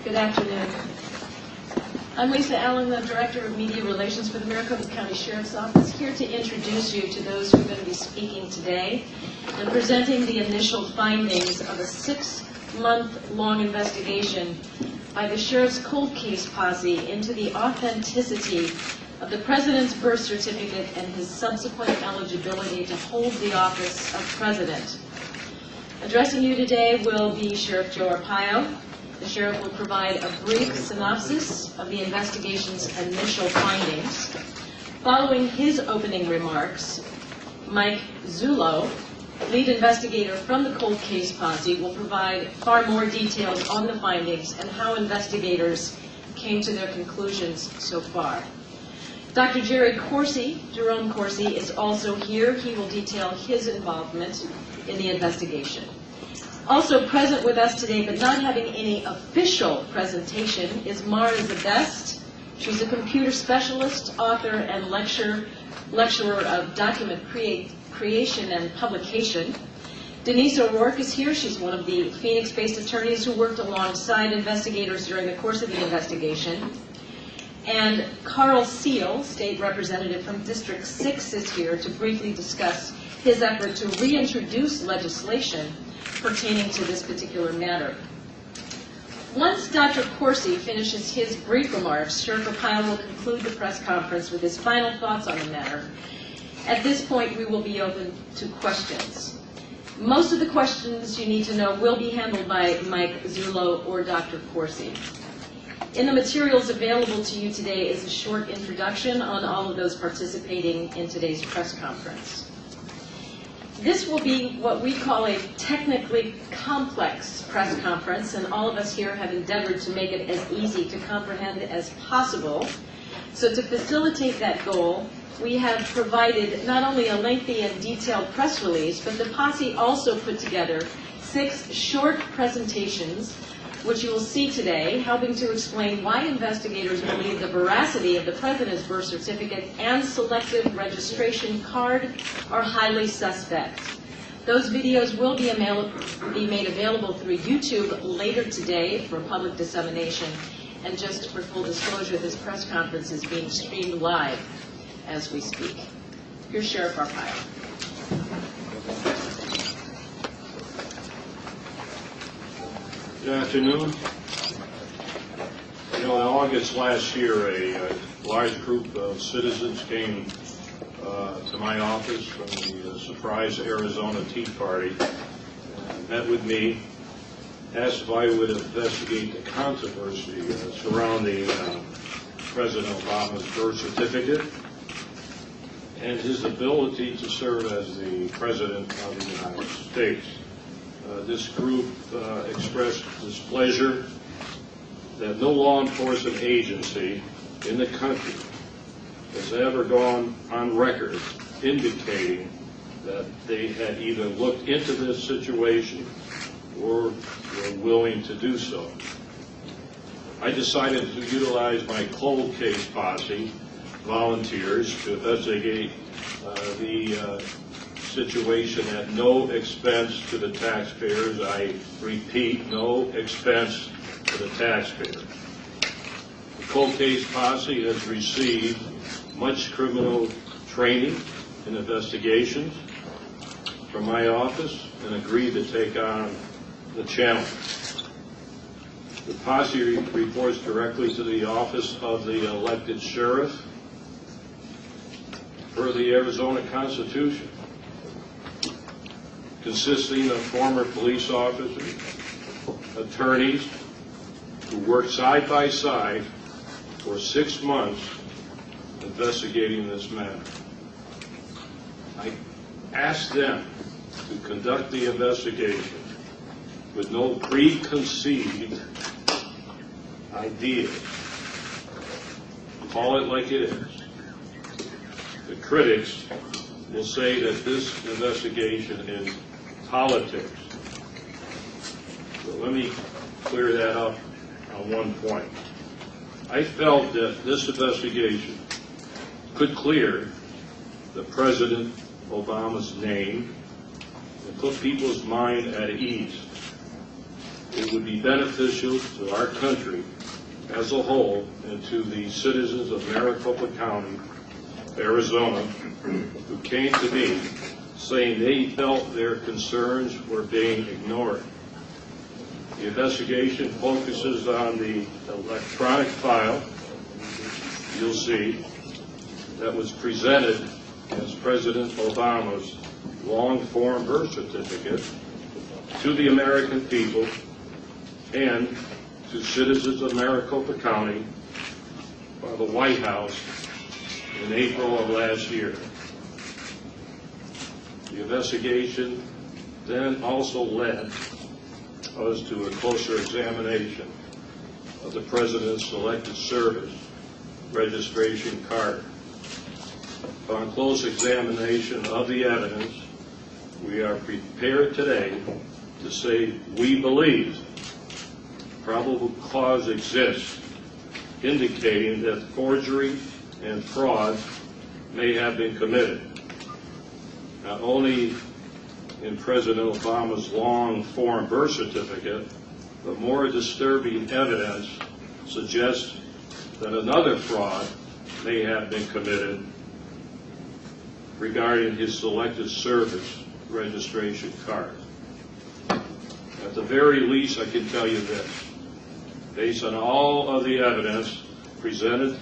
Good afternoon. I'm Lisa Allen, the Director of Media Relations for the Maricopa County Sheriff's Office, here to introduce you to those who are going to be speaking today and presenting the initial findings of a 6-month-long investigation by the Sheriff's Cold Case Posse into the authenticity of the President's birth certificate and his subsequent eligibility to hold the office of President. Addressing you today will be Sheriff Joe Arpaio. The Sheriff will provide a brief synopsis of the investigation's initial findings. Following his opening remarks, Mike Zullo, lead investigator from the Cold Case Posse, will provide far more details on the findings and how investigators came to their conclusions so far. Dr. Jerome Corsi, is also here. He will detail his involvement in the investigation. Also present with us today, but not having any official presentation, is Mara Zabest. She's a computer specialist, author, and lecturer of document creation and publication. Denise O'Rourke is here. She's one of the Phoenix-based attorneys who worked alongside investigators during the course of the investigation. And Carl Seal, state representative from District 6, is here to briefly discuss his effort to reintroduce legislation pertaining to this particular matter. Once Dr. Corsi finishes his brief remarks, Sheriff Arpaio will conclude the press conference with his final thoughts on the matter. At this point, we will be open to questions. Most of the questions you need to know will be handled by Mike Zullo or Dr. Corsi. In the materials available to you today is a short introduction on all of those participating in today's press conference. This will be what we call a technically complex press conference, and all of us here have endeavored to make it as easy to comprehend as possible. So to facilitate that goal, we have provided not only a lengthy and detailed press release, but the posse also put together 6 short presentations, which you will see today, helping to explain why investigators believe the veracity of the President's birth certificate and selective registration card are highly suspect. Those videos will be made available through YouTube later today for public dissemination. And just for full disclosure, this press conference is being streamed live as we speak. Here's Sheriff Arpaio. Good afternoon. In August last year, a large group of citizens came to my office from the surprise Arizona Tea Party, met with me, asked if I would investigate the controversy surrounding President Obama's birth certificate and his ability to serve as the President of the United States. This group expressed displeasure that no law enforcement agency in the country has ever gone on record indicating that they had either looked into this situation or were willing to do so. I decided to utilize my cold case posse volunteers to investigate the situation at no expense to the taxpayers. I repeat, no expense to the taxpayers. The cold case posse has received much criminal training and investigations from my office and agreed to take on the challenge. The posse reports directly to the office of the elected sheriff per the Arizona Constitution, consisting of former police officers, attorneys who worked side by side for 6 months investigating this matter. I asked them to conduct the investigation with no preconceived ideas. Call it like it is. The critics will say that this investigation is politics. So let me clear that up on one point. I felt that this investigation could clear the President Obama's name and put people's mind at ease. it would be beneficial to our country as a whole and to the citizens of Maricopa County, Arizona, who came to me saying they felt their concerns were being ignored. The investigation focuses on the electronic file, you'll see, that was presented as President Obama's long-form birth certificate to the American people and to citizens of Maricopa County by the White House in April of last year. The investigation then also led us to a closer examination of the President's Selected Service registration card. Upon close examination of the evidence, we are prepared today to say we believe probable cause exists, indicating that forgery and fraud may have been committed, not only in President Obama's long-form birth certificate, but more disturbing evidence suggests that another fraud may have been committed regarding his Selected Service registration card. At the very least, I can tell you this. Based on all of the evidence presented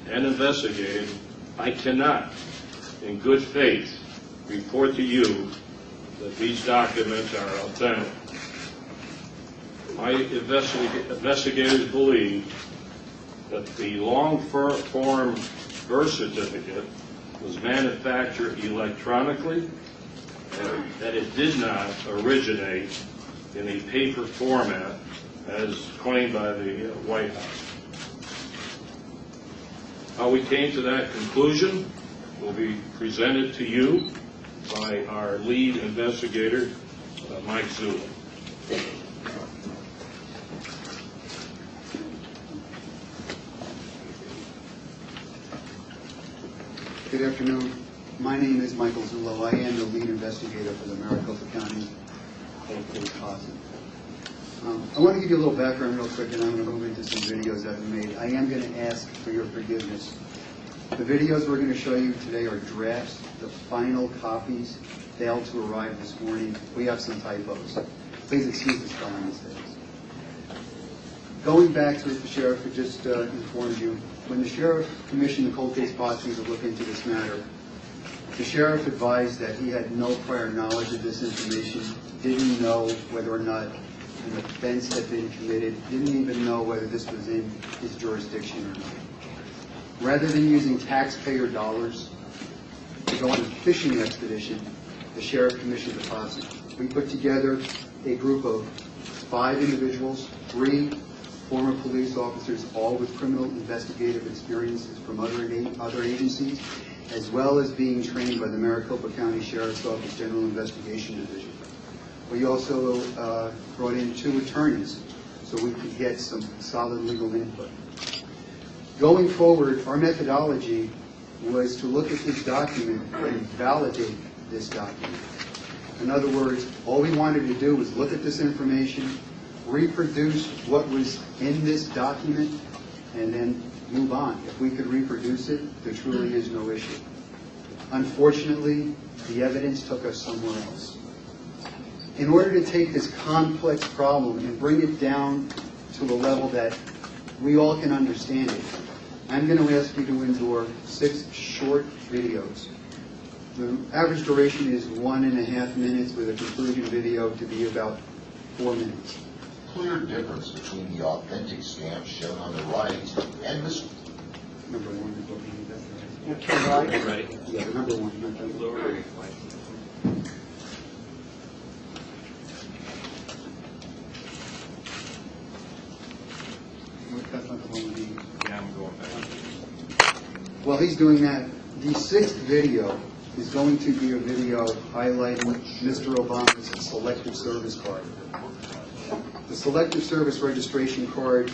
and investigated, I cannot, in good faith, report to you that these documents are authentic. My investigators believe that the long-form birth certificate was manufactured electronically and that it did not originate in a paper format as claimed by the White House. How we came to that conclusion will be presented to you by our lead investigator, Mike Zula. Good afternoon. My name is Michael Zullo. I am the lead investigator for the Maricopa County Cold Case Posse. I want to give you a little background real quick, and I'm going to move into some videos that I've made. I am going to ask for your forgiveness. The videos we're going to show you today are drafts. The final copies failed to arrive this morning. We have some typos. Please excuse the spelling mistakes. Going back to what the sheriff had just informed you, when the sheriff commissioned the cold case posse to look into this matter, the sheriff advised that he had no prior knowledge of this information, didn't know whether or not an offense had been committed, didn't even know whether this was in his jurisdiction or not. Rather than using taxpayer dollars to go on a fishing expedition, the sheriff commissioned the posse. We put together a group of 5 individuals, 3 former police officers, all with criminal investigative experiences from other agencies, as well as being trained by the Maricopa County Sheriff's Office General Investigation Division. We also brought in 2 attorneys so we could get some solid legal input. Going forward, our methodology was to look at this document and validate this document. In other words, all we wanted to do was look at this information, reproduce what was in this document, and then move on. If we could reproduce it, there truly is no issue. Unfortunately, the evidence took us somewhere else. In order to take this complex problem and bring it down to a level that we all can understand it, I'm going to ask you to endure 6 short videos. The average duration is 1.5 minutes, with a conclusion video to be about 4 minutes. Clear difference between the authentic stamp shown on the right and this. Number 1 is what we need. Okay, right. Ready? Yeah, the number 1. Not that one. That's not the one we need. Yeah, I'm going back. While he's doing that, the 6th video is going to be a video highlighting Mr. Obama's Selective Service card. The Selective Service registration card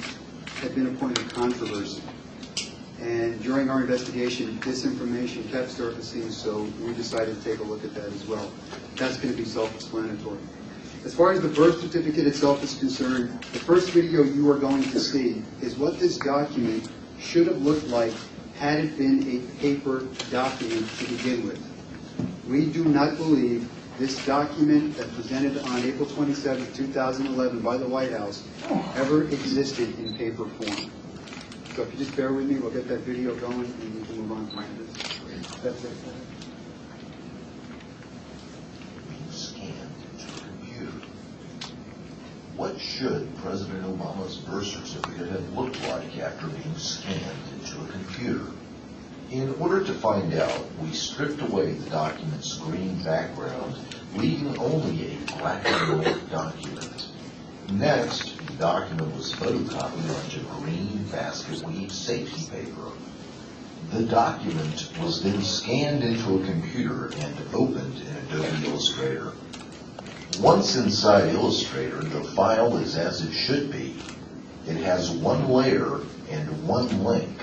had been a point of controversy. And during our investigation, this information kept surfacing, so we decided to take a look at that as well. That's going to be self-explanatory. As far as the birth certificate itself is concerned, the first video you are going to see is what this document should have looked like had it been a paper document to begin with. We do not believe this document that presented on April 27, 2011 by the White House ever existed in paper form. So if you just bear with me, we'll get that video going and we can move on from this. That's it. Scanned into a computer. What should President Obama's birth certificate have looked like after being scanned into a computer? In order to find out, we stripped away the document's green background, leaving only a black and white document. Next, the document was photocopied onto green basket weave safety paper. The document was then scanned into a computer and opened in Adobe Illustrator. Once inside Illustrator, the file is as it should be. It has one layer and one link.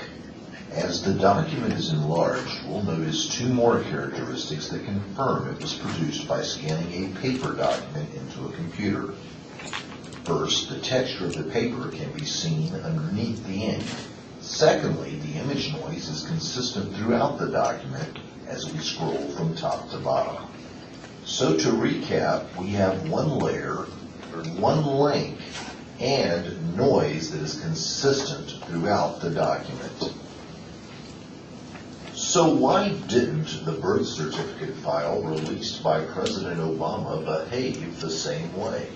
As the document is enlarged, we'll notice two more characteristics that confirm it was produced by scanning a paper document into a computer. First, the texture of the paper can be seen underneath the ink. Secondly, the image noise is consistent throughout the document as we scroll from top to bottom. So to recap, we have one layer, one link, and noise that is consistent throughout the document. So why didn't the birth certificate file released by President Obama behave the same way?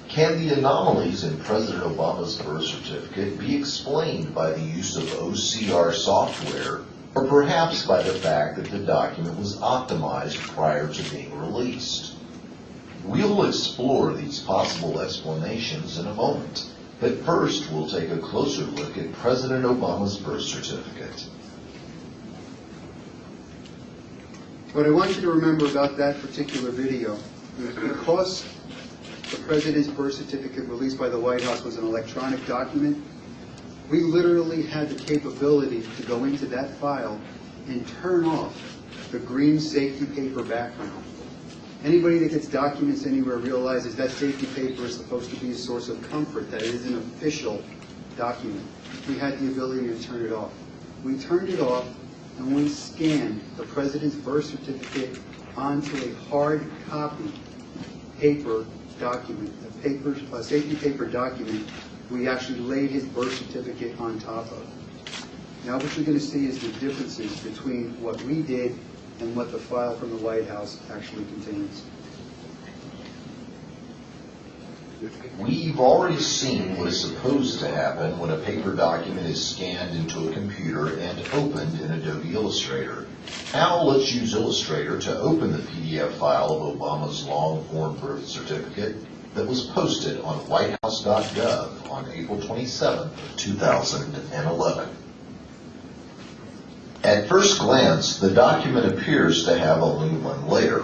Can the anomalies in President Obama's birth certificate be explained by the use of OCR software, or perhaps by the fact that the document was optimized prior to being released? We'll explore these possible explanations in a moment, but first we'll take a closer look at President Obama's birth certificate. What I want you to remember about that particular video is because the President's birth certificate released by the White House was an electronic document, we literally had the capability to go into that file and turn off the green safety paper background. Anybody that gets documents anywhere realizes that safety paper is supposed to be a source of comfort, that it is an official document. We had the ability to turn it off. We turned it off and we scanned the President's birth certificate onto a hard copy paper document, a safety paper document we actually laid his birth certificate on top of. Now what you're going to see is the differences between what we did and what the file from the White House actually contains. We've already seen what is supposed to happen when a paper document is scanned into a computer and opened in Adobe Illustrator. Now let's use Illustrator to open the PDF file of Obama's long-form birth certificate that was posted on whitehouse.gov on April 27, 2011. At first glance, the document appears to have only one layer.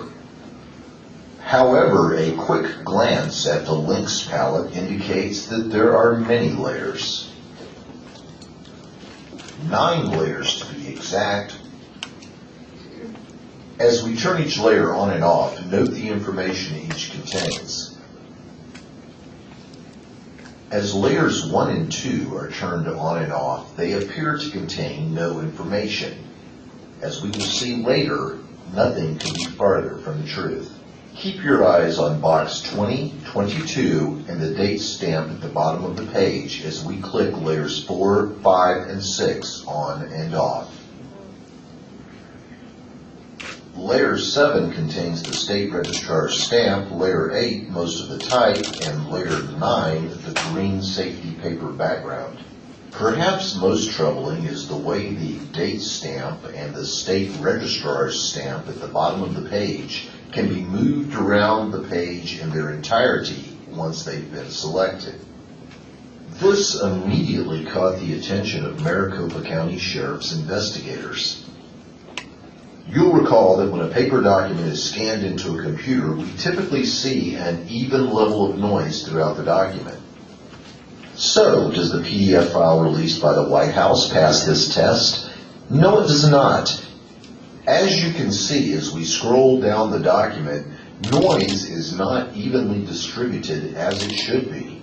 However, a quick glance at the links palette indicates that there are many layers. 9 layers to be exact. As we turn each layer on and off, note the information each contains. As layers 1 and 2 are turned on and off, they appear to contain no information. As we will see later, nothing could be farther from the truth. Keep your eyes on box 20, 22, and the date stamp at the bottom of the page as we click layers 4, 5, and 6 on and off. Layer 7 contains the state registrar's stamp, layer 8 most of the type, and layer 9 the green safety paper background. Perhaps most troubling is the way the date stamp and the state registrar's stamp at the bottom of the page can be moved around the page in their entirety once they've been selected. This immediately caught the attention of Maricopa County Sheriff's investigators. You'll recall that when a paper document is scanned into a computer, we typically see an even level of noise throughout the document. So, does the PDF file released by the White House pass this test? No, it does not. As you can see as we scroll down the document, Noise is not evenly distributed as it should be.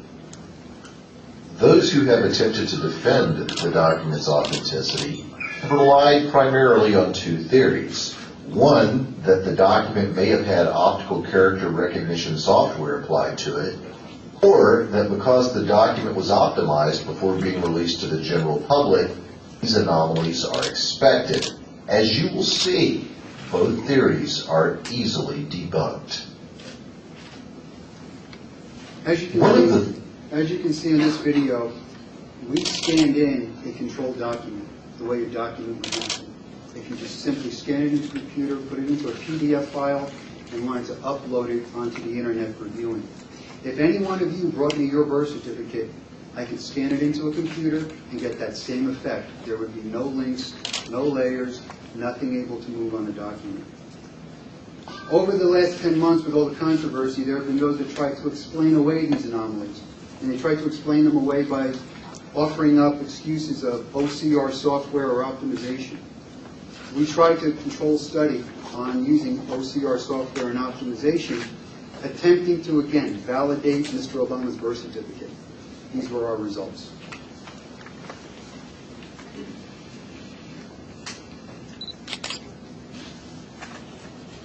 Those who have attempted to defend the document's authenticity have relied primarily on two theories. One, that the document may have had optical character recognition software applied to it, or that because the document was optimized before being released to the general public, these anomalies are expected. As you will see, both theories are easily debunked. As you can see in this video, we scanned in a controlled document, the way a document would happen. If you just simply scan it into a computer, put it into a PDF file, and wanted to upload it onto the internet for viewing. If any one of you brought me your birth certificate, I could scan it into a computer and get that same effect. There would be no links, no layers, nothing able to move on the document. Over the last 10 months with all the controversy, there have been those that tried to explain away these anomalies. And they tried to explain them away by offering up excuses of OCR software or optimization. We tried to control study on using OCR software and optimization, attempting to, again, validate Mr. Obama's birth certificate. These were our results.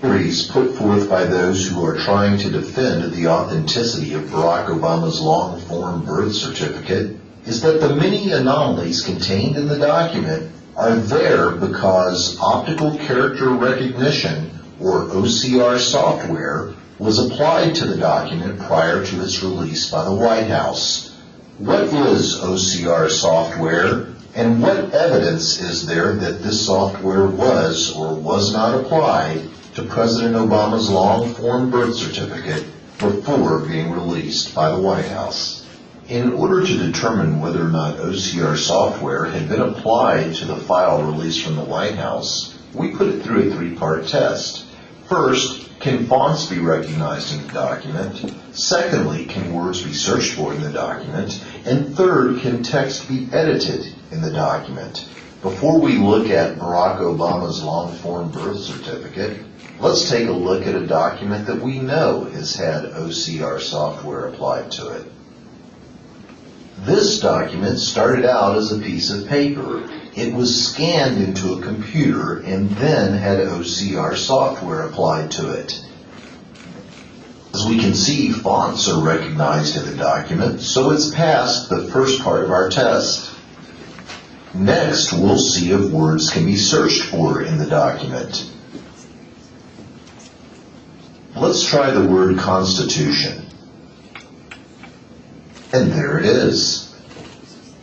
Theories put forth by those who are trying to defend the authenticity of Barack Obama's long-form birth certificate is that the many anomalies contained in the document are there because optical character recognition, or OCR software, was applied to the document prior to its release by the White House. What is OCR software, and what evidence is there that this software was or was not applied to President Obama's long-form birth certificate before being released by the White House? In order to determine whether or not OCR software had been applied to the file released from the White House, we put it through a three-part test. First, can fonts be recognized in the document? Secondly, can words be searched for in the document? And third, can text be edited in the document? Before we look at Barack Obama's long-form birth certificate, let's take a look at a document that we know has had OCR software applied to it. This document started out as a piece of paper. It was scanned into a computer and then had OCR software applied to it. As we can see, fonts are recognized in the document, so it's passed the first part of our test. Next, we'll see if words can be searched for in the document. Let's try the word Constitution. And there it is.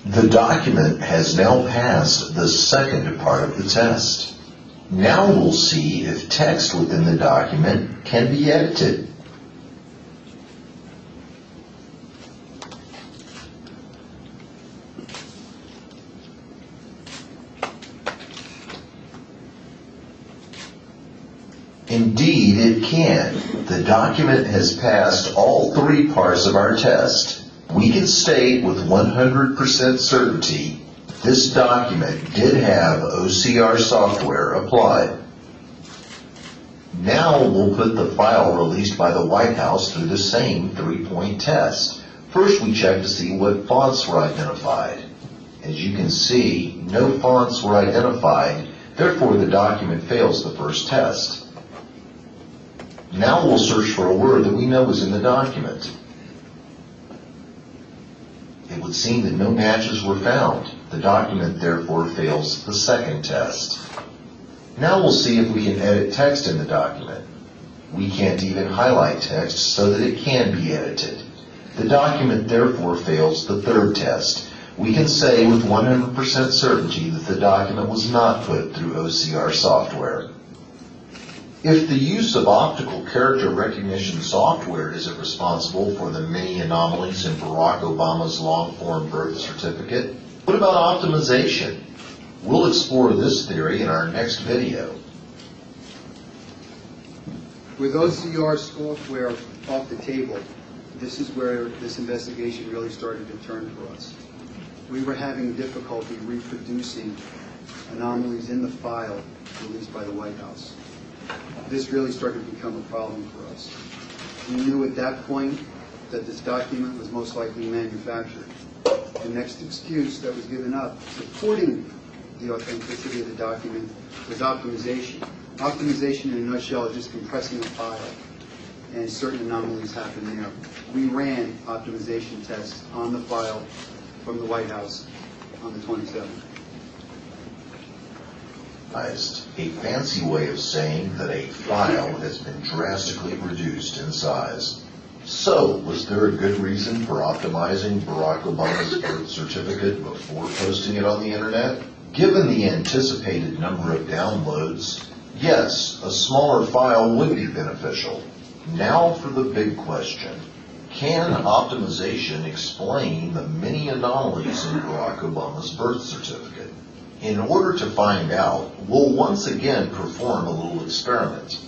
The document has now passed the second part of the test. Now we'll see if text within the document can be edited. Indeed, it can. The document has passed all three parts of our test. We can state with 100% certainty this document did have OCR software applied. Now we'll put the file released by the White House through the same three-point test. First, we check to see what fonts were identified. As you can see, no fonts were identified, therefore the document fails the first test. Now we'll search for a word that we know is in the document. It would seem that no matches were found. The document therefore fails the second test. Now we'll see if we can edit text in the document. We can't even highlight text so that it can be edited. The document therefore fails the third test. We can say with 100% certainty that the document was not put through OCR software. If the use of optical character recognition software isn't responsible for the many anomalies in Barack Obama's long-form birth certificate, what about optimization? We'll explore this theory in our next video. With OCR software off the table, this is where this investigation really started to turn for us. We were having difficulty reproducing anomalies in the file released by the White House. this really started to become a problem for us. We knew at that point that this document was most likely manufactured. The next excuse that was given up supporting the authenticity of the document was optimization. Optimization, in a nutshell, is just compressing a file, and certain anomalies happen there. We ran optimization tests on the file from the White House on the 27th. A fancy way of saying that a file has been drastically reduced in size. So, was there a good reason for optimizing Barack Obama's birth certificate before posting it on the internet? Given the anticipated number of downloads, yes, a smaller file would be beneficial. Now for the big question. Can optimization explain the many anomalies in Barack Obama's birth certificate? In order to find out, we'll once again perform a little experiment.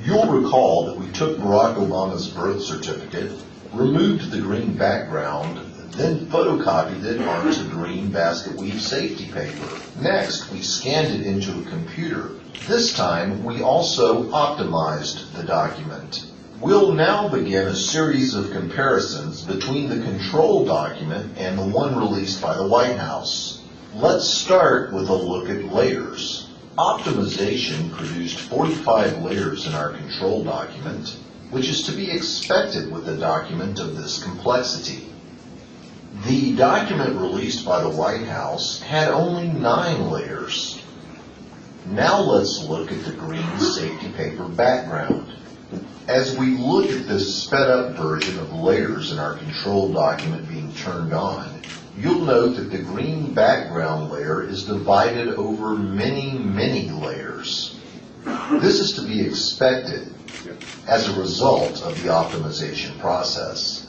You'll recall that we took Barack Obama's birth certificate, removed the green background, then photocopied it onto green basket weave safety paper. Next, we scanned it into a computer. This time, we also optimized the document. We'll now begin a series of comparisons between the control document and the one released by the White House. Let's start with a look at layers. Optimization produced 45 layers in our control document, which is to be expected with a document of this complexity. The document released by the White House had only 9 layers. Now let's look at the green safety paper background. As we look at this sped up version of layers in our control document being turned on, you'll note that the green background layer is divided over many, many layers. This is to be expected as a result of the optimization process.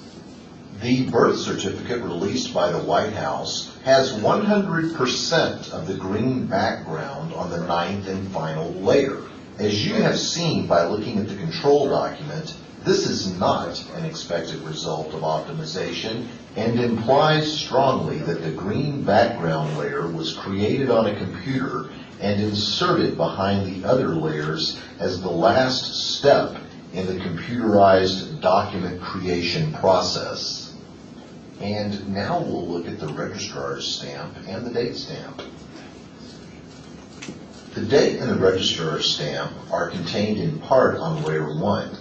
The birth certificate released by the White House has 100% of the green background on the 9th and final layer. As you have seen by looking at the control document, this is not an expected result of optimization and implies strongly that the green background layer was created on a computer and inserted behind the other layers as the last step in the computerized document creation process. And now we'll look at the registrar's stamp and the date stamp. The date and the registrar's stamp are contained in part on layer 1.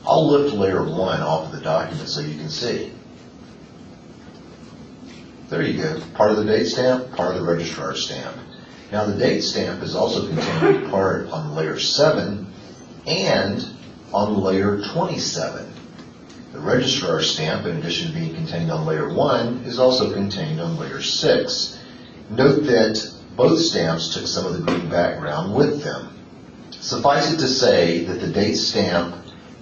I'll lift layer 1 off of the document so you can see. There you go. Part of the date stamp, part of the registrar's stamp. Now the date stamp is also contained in part on layer 7 and on layer 27. The registrar's stamp, in addition to being contained on layer 1, is also contained on layer 6. Note that both stamps took some of the green background with them. Suffice it to say that the date stamp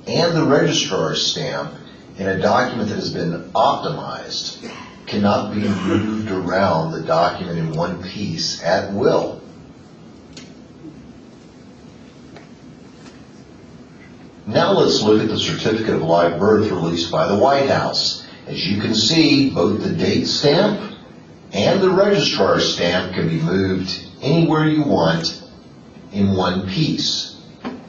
and the registrar's stamp in a document that has been optimized cannot be moved around the document in one piece at will. Now let's look at the certificate of live birth released by the White House. As you can see, both the date stamp and the registrar's stamp can be moved anywhere you want in one piece.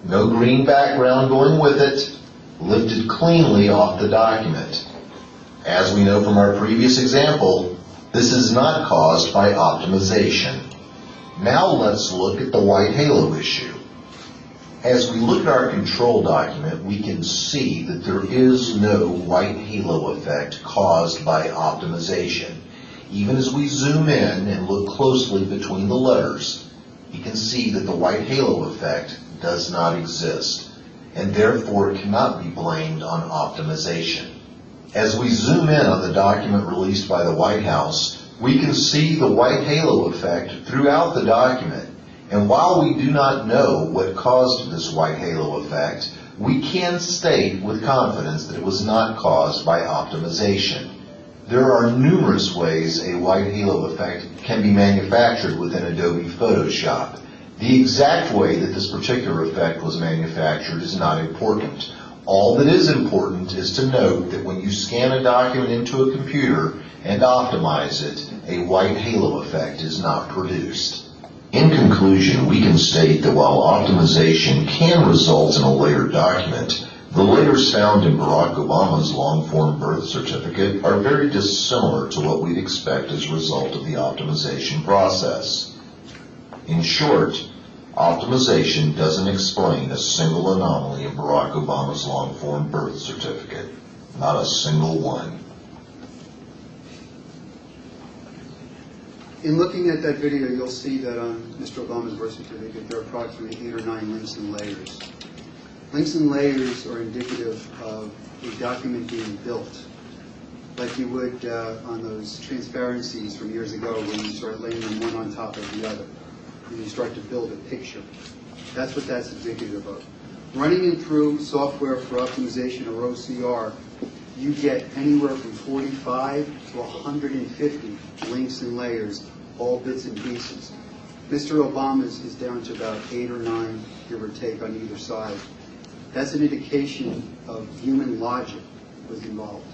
No green background going with it, lifted cleanly off the document. As we know from our previous example, this is not caused by optimization. Now let's look at the white halo issue. As we look at our control document, we can see that there is no white halo effect caused by optimization. Even as we zoom in and look closely between the letters, you can see that the white halo effect does not exist, and therefore cannot be blamed on optimization. As we zoom in on the document released by the White House, we can see the white halo effect throughout the document. And while we do not know what caused this white halo effect, we can state with confidence that it was not caused by optimization. There are numerous ways a white halo effect can be manufactured within Adobe Photoshop. The exact way that this particular effect was manufactured is not important. All that is important is to note that when you scan a document into a computer and optimize it, a white halo effect is not produced. In conclusion, we can state that while optimization can result in a layered document, the layers found in Barack Obama's long-form birth certificate are very dissimilar to what we'd expect as a result of the optimization process. In short, optimization doesn't explain a single anomaly in Barack Obama's long-form birth certificate. Not a single one. In looking at that video, you'll see that on Mr. Obama's birth certificate, there are approximately 8 or 9 links and layers. Links and layers are indicative of a document being built, like you would on those transparencies from years ago when you start laying them one on top of the other, and you start to build a picture. That's what that's indicative of. Running it through software for optimization, or OCR, you get anywhere from 45 to 150 links and layers, all bits and pieces. Mr. Obama's is down to about 8 or 9, give or take, on either side. That's an indication of human logic was involved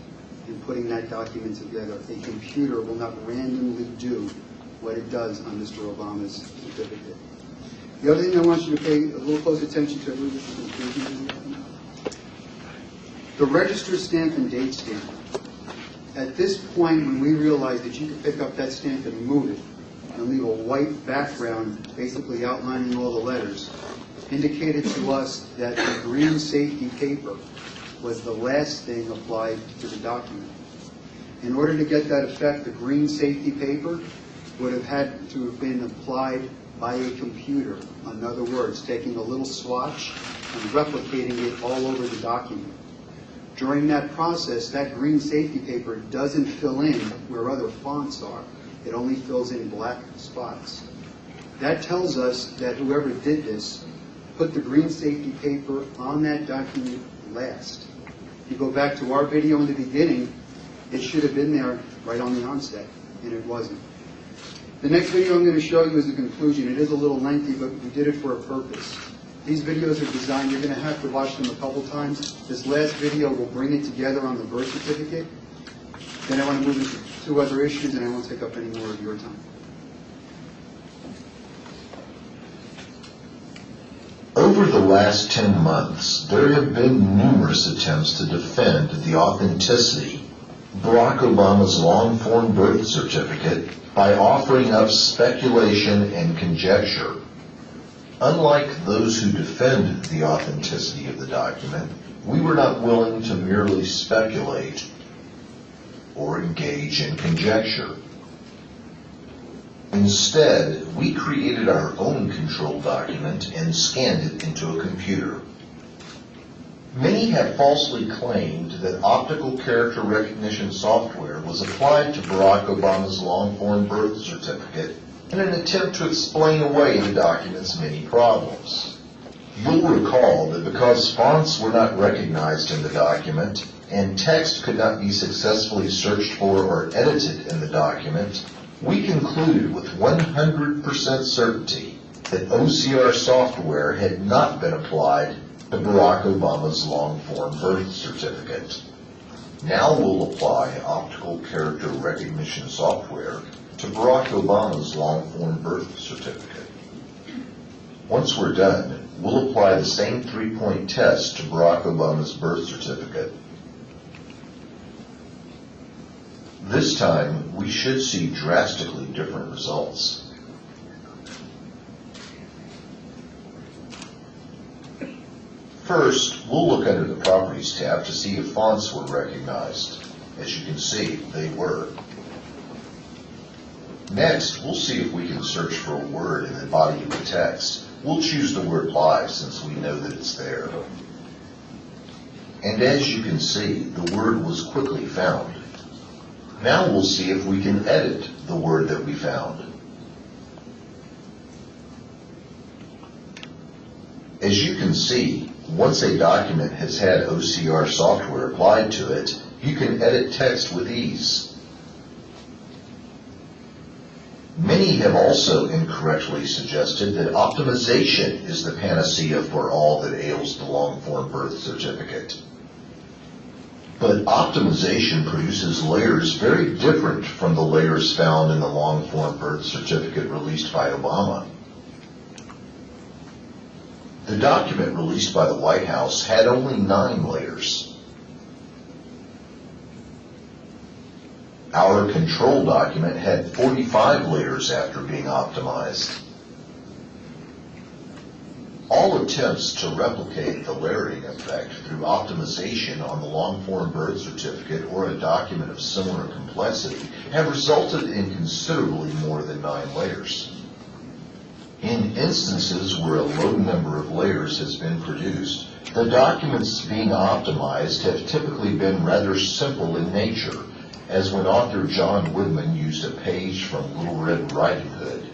in putting that document together. A computer will not randomly do what it does on Mr. Obama's certificate. The other thing I want you to pay a little close attention to, I believe this is the conclusion. The register stamp and date stamp. At this point, when we realized that you could pick up that stamp and move it and leave a white background basically outlining all the letters, indicated to us that the green safety paper was the last thing applied to the document. In order to get that effect, the green safety paper would have had to have been applied by a computer. In other words, taking a little swatch and replicating it all over the document. During that process, that green safety paper doesn't fill in where other fonts are. It only fills in black spots. That tells us that whoever did this put the green safety paper on that document last. If you go back to our video in the beginning, it should have been there right on the onset, and it wasn't. The next video I'm going to show you is the conclusion. It is a little lengthy, but we did it for a purpose. These videos are designed, you're going to have to watch them a couple times. This last video will bring it together on the birth certificate. Then I want to move into 2 other issues, and I won't take up any more of your time. Over the last 10 months, there have been numerous attempts to defend the authenticity of Barack Obama's long-form birth certificate by offering up speculation and conjecture. Unlike those who defend the authenticity of the document, we were not willing to merely speculate or engage in conjecture. Instead, we created our own control document and scanned it into a computer. Many have falsely claimed that optical character recognition software was applied to Barack Obama's long-form birth certificate in an attempt to explain away the document's many problems. You'll recall that because fonts were not recognized in the document and text could not be successfully searched for or edited in the document, we concluded with 100% certainty that OCR software had not been applied to Barack Obama's long-form birth certificate. Now we'll apply optical character recognition software to Barack Obama's long-form birth certificate. Once we're done, we'll apply the same 3-point test to Barack Obama's birth certificate. This time, we should see drastically different results. First, we'll look under the Properties tab to see if fonts were recognized. As you can see, they were. Next, we'll see if we can search for a word in the body of the text. We'll choose the word live since we know that it's there. And as you can see, the word was quickly found. Now we'll see if we can edit the word that we found. As you can see, once a document has had OCR software applied to it, you can edit text with ease. Many have also incorrectly suggested that optimization is the panacea for all that ails the long-form birth certificate. But optimization produces layers very different from the layers found in the long-form birth certificate released by Obama. The document released by the White House had only 9 layers. Our control document had 45 layers after being optimized. All attempts to replicate the layering effect through optimization on the long-form birth certificate or a document of similar complexity have resulted in considerably more than 9 layers. In instances where a low number of layers has been produced, the documents being optimized have typically been rather simple in nature, as when author John Woodman used a page from Little Red Riding Hood.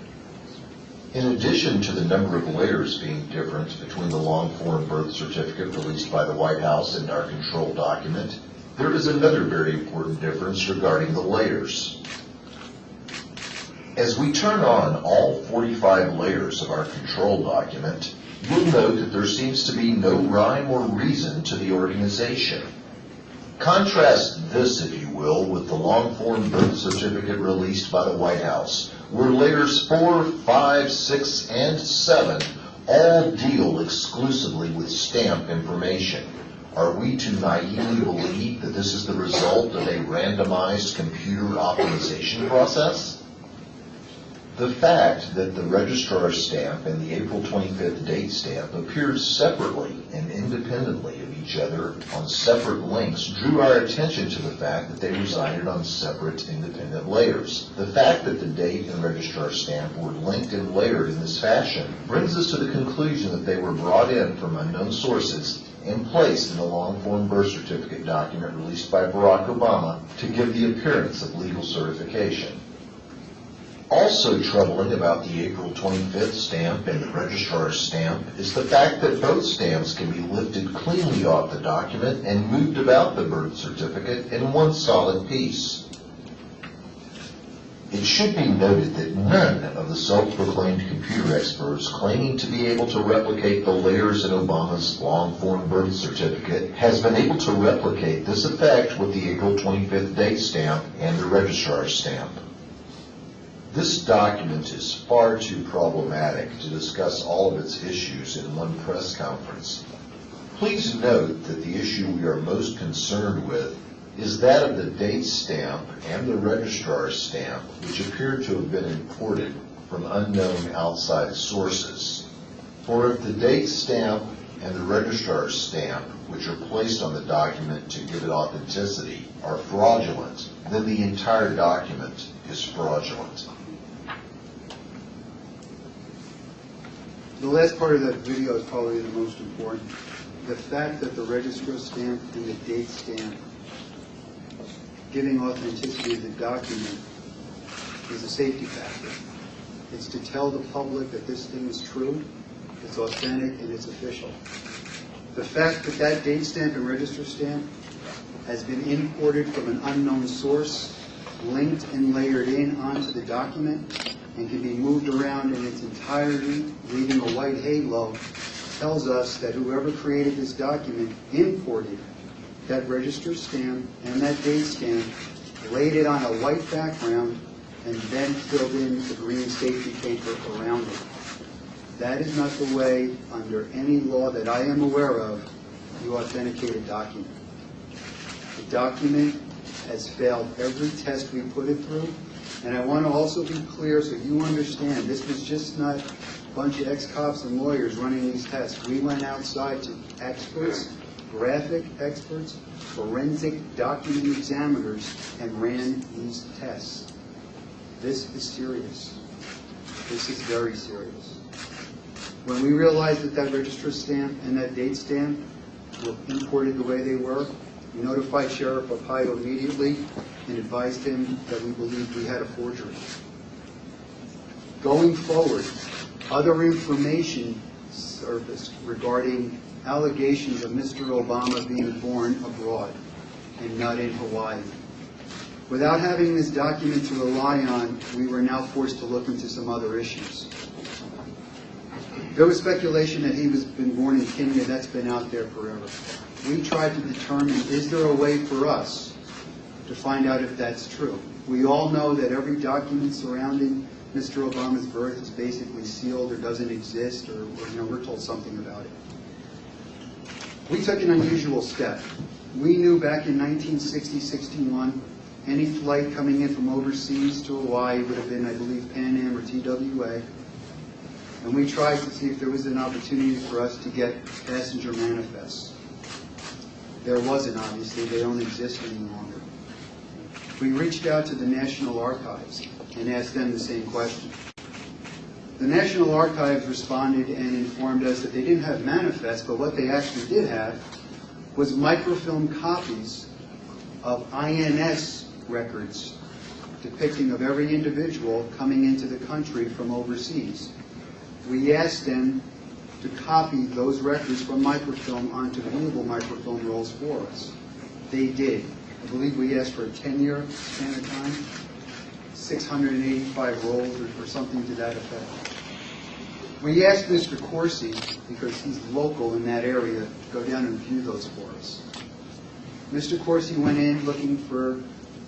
In addition to the number of layers being different between the long-form birth certificate released by the White House and our control document, there is another very important difference regarding the layers. As we turn on all 45 layers of our control document, you'll note that there seems to be no rhyme or reason to the organization. Contrast this, if you will, with the long-form birth certificate released by the White House, where layers 4, 5, 6, and 7 all deal exclusively with stamp information. Are we to naively believe that this is the result of a randomized computer optimization process? The fact that the registrar's stamp and the April 25th date stamp appeared separately and independently of each other on separate links drew our attention to the fact that they resided on separate independent layers. The fact that the date and registrar's stamp were linked and layered in this fashion brings us to the conclusion that they were brought in from unknown sources and placed in a long-form birth certificate document released by Barack Obama to give the appearance of legal certification. Also troubling about the April 25th stamp and the registrar's stamp is the fact that both stamps can be lifted cleanly off the document and moved about the birth certificate in one solid piece. It should be noted that none of the self-proclaimed computer experts claiming to be able to replicate the layers in Obama's long-form birth certificate has been able to replicate this effect with the April 25th date stamp and the registrar's stamp. This document is far too problematic to discuss all of its issues in one press conference. Please note that the issue we are most concerned with is that of the date stamp and the registrar's stamp, which appear to have been imported from unknown outside sources. For if the date stamp and the registrar's stamp, which are placed on the document to give it authenticity, are fraudulent, then the entire document is fraudulent. The last part of that video is probably the most important. The fact that the registrar's stamp and the date stamp giving authenticity to the document is a safety factor. It's to tell the public that this thing is true, it's authentic, and it's official. The fact that that date stamp and register stamp has been imported from an unknown source, linked and layered in onto the document, and can be moved around in its entirety, leaving a white halo, tells us that whoever created this document imported that register stamp and that date stamp, laid it on a white background, and then filled in the green safety paper around it. That is not the way, under any law that I am aware of, you authenticate a document. The document has failed every test we put it through. And I want to also be clear so you understand, this was just not a bunch of ex-cops and lawyers running these tests. We went outside to experts, graphic experts, forensic document examiners, and ran these tests. This is serious. This is very serious. When we realized that that register stamp and that date stamp were imported the way they were, we notified Sheriff Arpaio immediately and advised him that we believed we had a forgery. Going forward, other information surfaced regarding allegations of Mr. Obama being born abroad and not in Hawaii. Without having this document to rely on, we were now forced to look into some other issues. There was speculation that he was been born in Kenya. That's been out there forever. We tried to determine, is there a way for us to find out if that's true? We all know that every document surrounding Mr. Obama's birth is basically sealed or doesn't exist, or we're told something about it. We took an unusual step. We knew back in 1960-61, any flight coming in from overseas to Hawaii would have been, I believe, Pan Am or TWA. And we tried to see if there was an opportunity for us to get passenger manifests. There wasn't, obviously. They don't exist any longer. We reached out to the National Archives and asked them the same question. The National Archives responded and informed us that they didn't have manifests, but what they actually did have was microfilm copies of INS records depicting of every individual coming into the country from overseas. We asked them to copy those records from microfilm onto viewable microfilm rolls for us. They did. I believe we asked for a 10-year span of time, 685 rolls or something to that effect. We asked Mr. Corsi, because he's local in that area, to go down and view those for us. Mr. Corsi went in looking for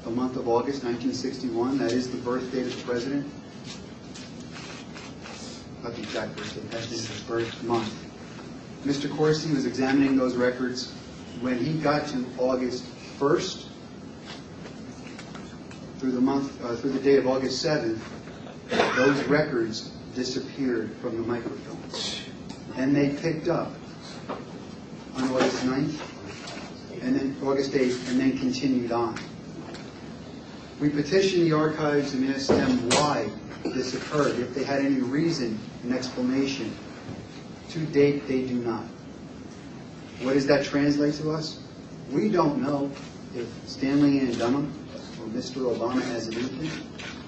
the month of August 1961. That is the birth date of the president. Not the exact birth date, that is his birth month. Mr. Corsi was examining those records. When he got to August 1st, through the day of August 7th, those records disappeared from the microfilm. And they picked up on August 9th, and then August 8th, and then continued on. We petitioned the archives and asked them why this occurred, if they had any reason, an explanation. To date, they do not. What does that translate to us? We don't know if Stanley Ann Dunham or Mr. Obama as an infant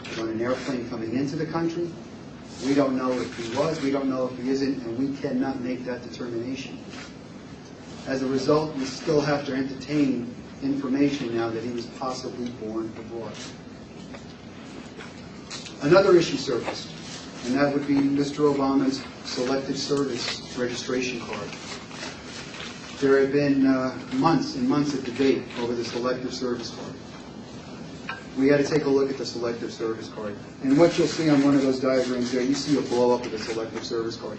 was on an airplane coming into the country. We don't know if he was, we don't know if he isn't, and we cannot make that determination. As a result, we still have to entertain information now that he was possibly born abroad. Another issue surfaced, and that would be Mr. Obama's Selective Service registration card. There have been months and months of debate over the Selective Service card. We had to take a look at the Selective Service card. And what you'll see on one of those diagrams there, you see a blow-up of the Selective Service card.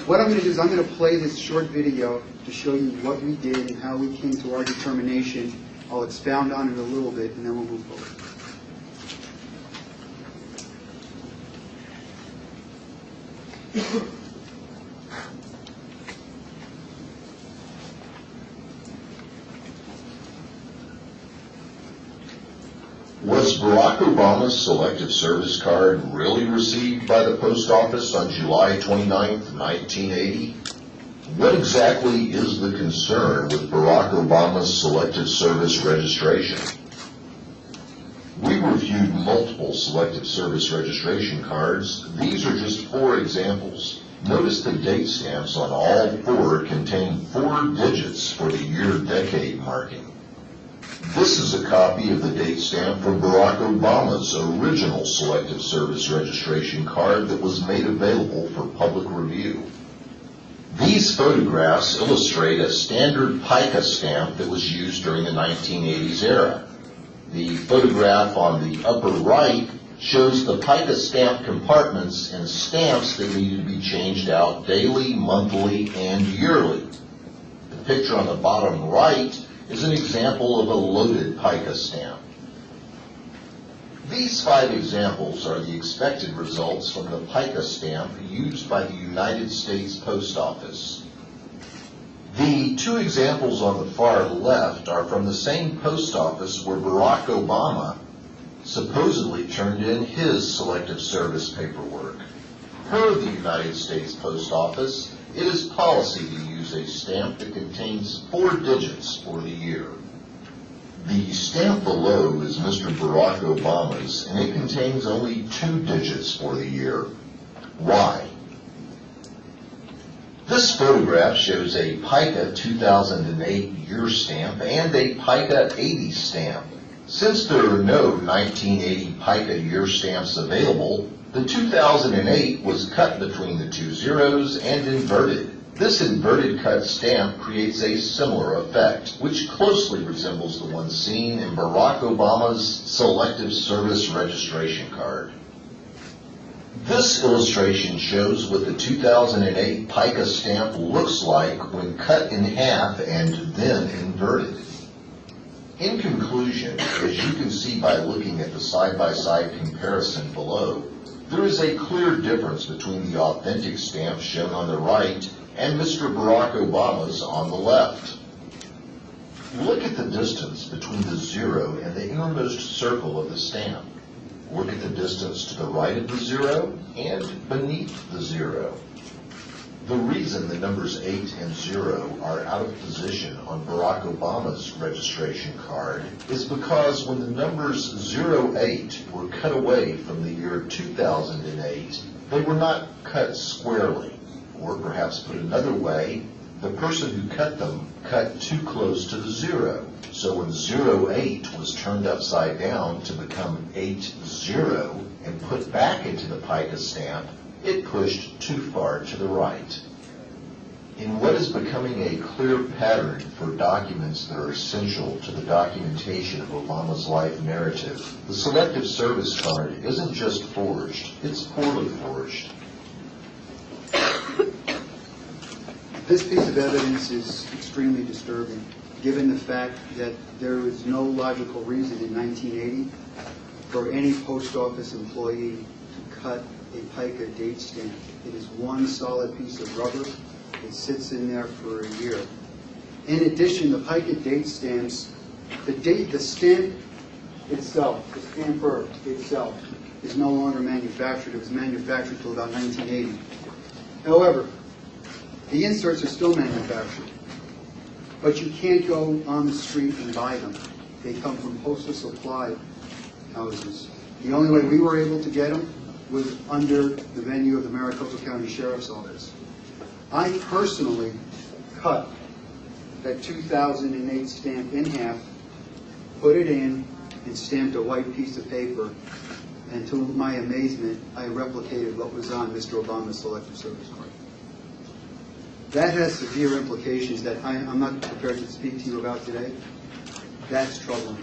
What I'm going to do is I'm going to play this short video to show you what we did and how we came to our determination. I'll expound on it a little bit, and then we'll move forward. Was Barack Obama's Selective Service card really received by the post office on July 29, 1980? What exactly is the concern with Barack Obama's Selective Service registration? We reviewed multiple Selective Service registration cards. These are just 4 examples. Notice the date stamps on all 4 contain 4 digits for the year-decade marking. This is a copy of the date stamp from Barack Obama's original Selective Service registration card that was made available for public review. These photographs illustrate a standard pica stamp that was used during the 1980s era. The photograph on the upper right shows the pica stamp compartments and stamps that needed to be changed out daily, monthly, and yearly. The picture on the bottom right is an example of a loaded pica stamp. These 5 examples are the expected results from the pica stamp used by the United States Post Office. The 2 examples on the far left are from the same post office where Barack Obama supposedly turned in his Selective Service paperwork. Per the United States Post Office, it is policy to use a stamp that contains 4 digits for the year. The stamp below is Mr. Barack Obama's, and it contains only 2 digits for the year. Why? This photograph shows a pica 2008 year stamp and a pica 80 stamp. Since there are no 1980 pica year stamps available, the 2008 was cut between the 2 zeros and inverted. This inverted cut stamp creates a similar effect, which closely resembles the one seen in Barack Obama's Selective Service registration card. This illustration shows what the 2008 pica stamp looks like when cut in half and then inverted. In conclusion, as you can see by looking at the side-by-side comparison below, there is a clear difference between the authentic stamp shown on the right and Mr. Barack Obama's on the left. Look at the distance between the 0 and the innermost circle of the stamp. Look at the distance to the right of the 0 and beneath the 0. The reason the numbers 8 and 0 are out of position on Barack Obama's registration card is because when the numbers 08 were cut away from the year 2008, they were not cut squarely. Or perhaps put another way, the person who cut them cut too close to the 0. So when 08 was turned upside down to become 80 and put back into the pica stamp, it pushed too far to the right. In what is becoming a clear pattern for documents that are essential to the documentation of Obama's life narrative, the Selective Service card isn't just forged, it's poorly forged. This piece of evidence is extremely disturbing, given the fact that there was no logical reason in 1980 for any post office employee to cut a pica date stamp. It is one solid piece of rubber. It sits in there for a year. In addition, the pica date stamps, the stamp itself, the stamper itself, is no longer manufactured. It was manufactured until about 1980. However, the inserts are still manufactured, but you can't go on the street and buy them. They come from postal supply houses. The only way we were able to get them was under the venue of the Maricopa County Sheriff's Office. I personally cut that 2008 stamp in half, put it in, and stamped a white piece of paper, and to my amazement, I replicated what was on Mr. Obama's Selective Service card. That has severe implications that I'm not prepared to speak to you about today. That's troubling.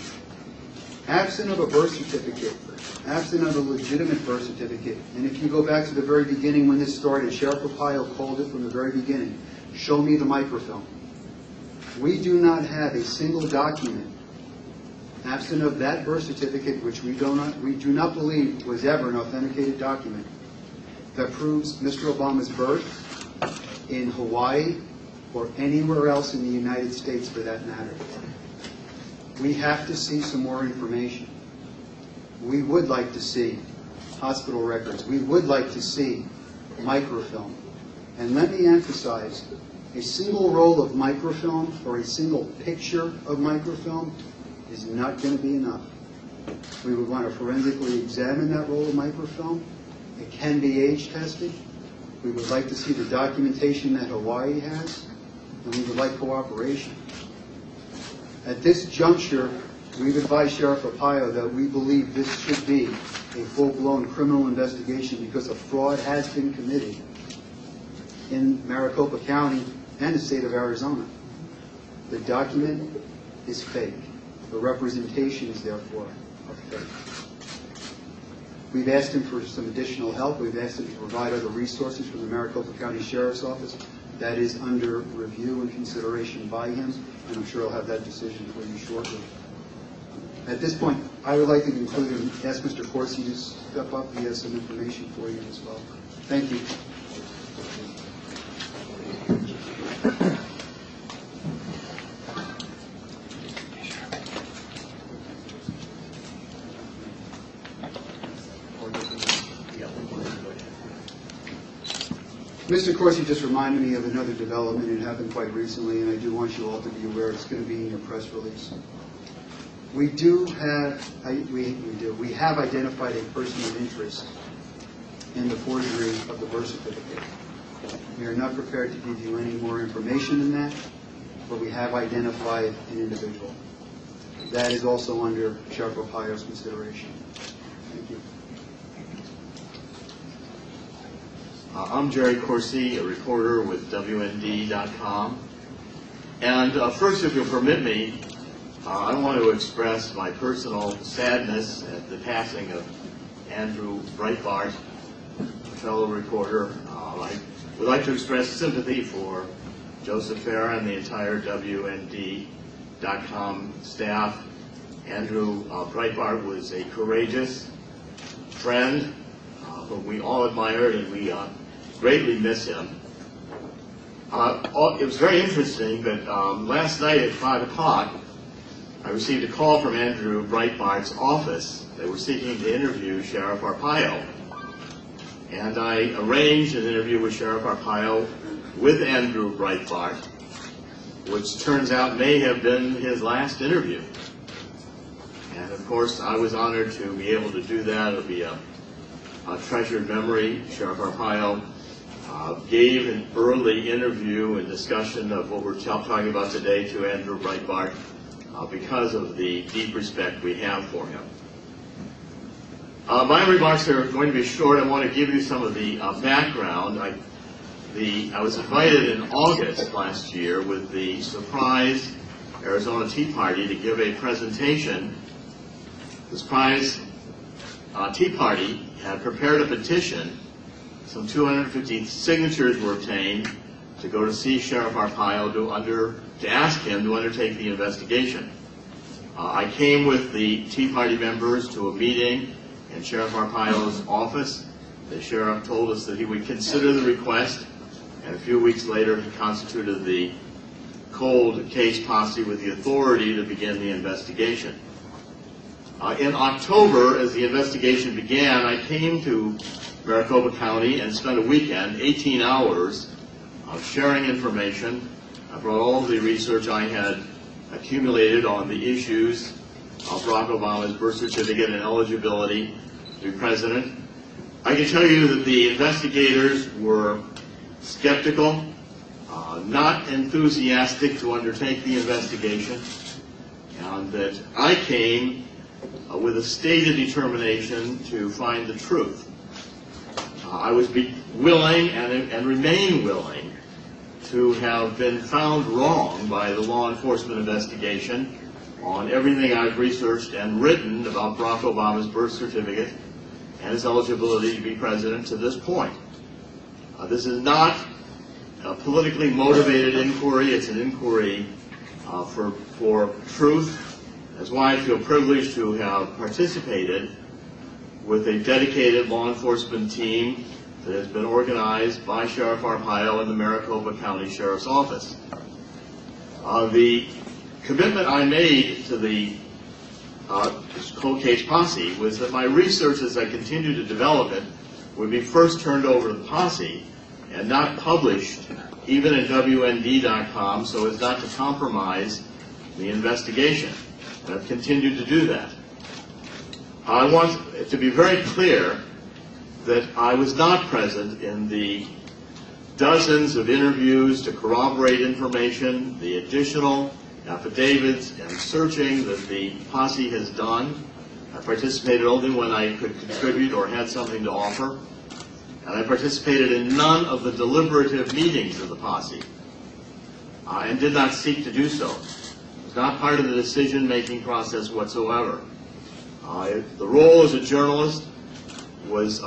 Absent of a birth certificate, absent of a legitimate birth certificate, and if you go back to the very beginning when this started, Sheriff Arpaio called it from the very beginning, show me the microfilm. We do not have a single document, absent of that birth certificate, which we do not believe was ever an authenticated document, that proves Mr. Obama's birth in Hawaii or anywhere else in the United States for that matter. We have to see some more information. We would like to see hospital records. We would like to see microfilm. And let me emphasize, a single roll of microfilm or a single picture of microfilm is not going to be enough. We would want to forensically examine that roll of microfilm. It can be age tested. We would like to see the documentation that Hawaii has, and we would like cooperation. At this juncture, we've advised Sheriff Arpaio that we believe this should be a full-blown criminal investigation because a fraud has been committed in Maricopa County and the state of Arizona. The document is fake. The representations, therefore, are fake. We've asked him for some additional help. We've asked him to provide other resources from the Maricopa County Sheriff's Office. That is under review and consideration by him, and I'm sure I'll have that decision for you shortly. At this point, I would like to conclude and ask Mr. Corsi to step up. He has some information for you as well. Thank you. Mr. Corsi just reminded me of another development. It happened quite recently, and I do want you all to be aware it's going to be in your press release. We have identified a person of interest in the forgery of the birth certificate. We are not prepared to give you any more information than that, but we have identified an individual. That is also under Sheriff Arpaio's consideration. Thank you. I'm Jerry Corsi, a reporter with WND.com. And first, if you'll permit me, I want to express my personal sadness at the passing of Andrew Breitbart, a fellow reporter. I would like to express sympathy for Joseph Farah and the entire WND.com staff. Andrew Breitbart was a courageous friend whom we all admired, and we greatly miss him. It was very interesting that last night at 5 o'clock, I received a call from Andrew Breitbart's office. They were seeking to interview Sheriff Arpaio. And I arranged an interview with Sheriff Arpaio with Andrew Breitbart, which turns out may have been his last interview. And of course, I was honored to be able to do that. It'll be a treasured memory. Sheriff Arpaio gave an early interview and discussion of what we're talking about today to Andrew Breitbart because of the deep respect we have for him. My remarks are going to be short. I want to give you some of the background. I was invited in August last year with the Surprise Arizona Tea Party to give a presentation. The Surprise Tea Party had prepared a petition. Some 250 signatures were obtained to go to see Sheriff Arpaio to ask him to undertake the investigation. I came with the Tea Party members to a meeting in Sheriff Arpaio's office. The sheriff told us that he would consider the request, and a few weeks later he constituted the cold case posse with the authority to begin the investigation. In October, as the investigation began, I came to Maricopa County and spent a weekend, 18 hours, sharing information. I brought all of the research I had accumulated on the issues of Barack Obama's birth certificate and eligibility to be president. I can tell you that the investigators were skeptical, not enthusiastic to undertake the investigation, and that I came with a stated determination to find the truth. I was willing and remain willing to have been found wrong by the law enforcement investigation on everything I've researched and written about Barack Obama's birth certificate and his eligibility to be president to this point. This is not a politically motivated inquiry. It's an inquiry for truth. That's why I feel privileged to have participated with a dedicated law enforcement team that has been organized by Sheriff Arpaio and the Maricopa County Sheriff's Office. The commitment I made to the cold case posse was that my research, as I continued to develop it, would be first turned over to the posse and not published even in WND.com so as not to compromise the investigation. And I've continued to do that. I want it to be very clear that I was not present in the dozens of interviews to corroborate information, the additional affidavits and searching that the posse has done. I participated only when I could contribute or had something to offer. And I participated in none of the deliberative meetings of the posse and did not seek to do so. It was not part of the decision-making process whatsoever. The role as a journalist was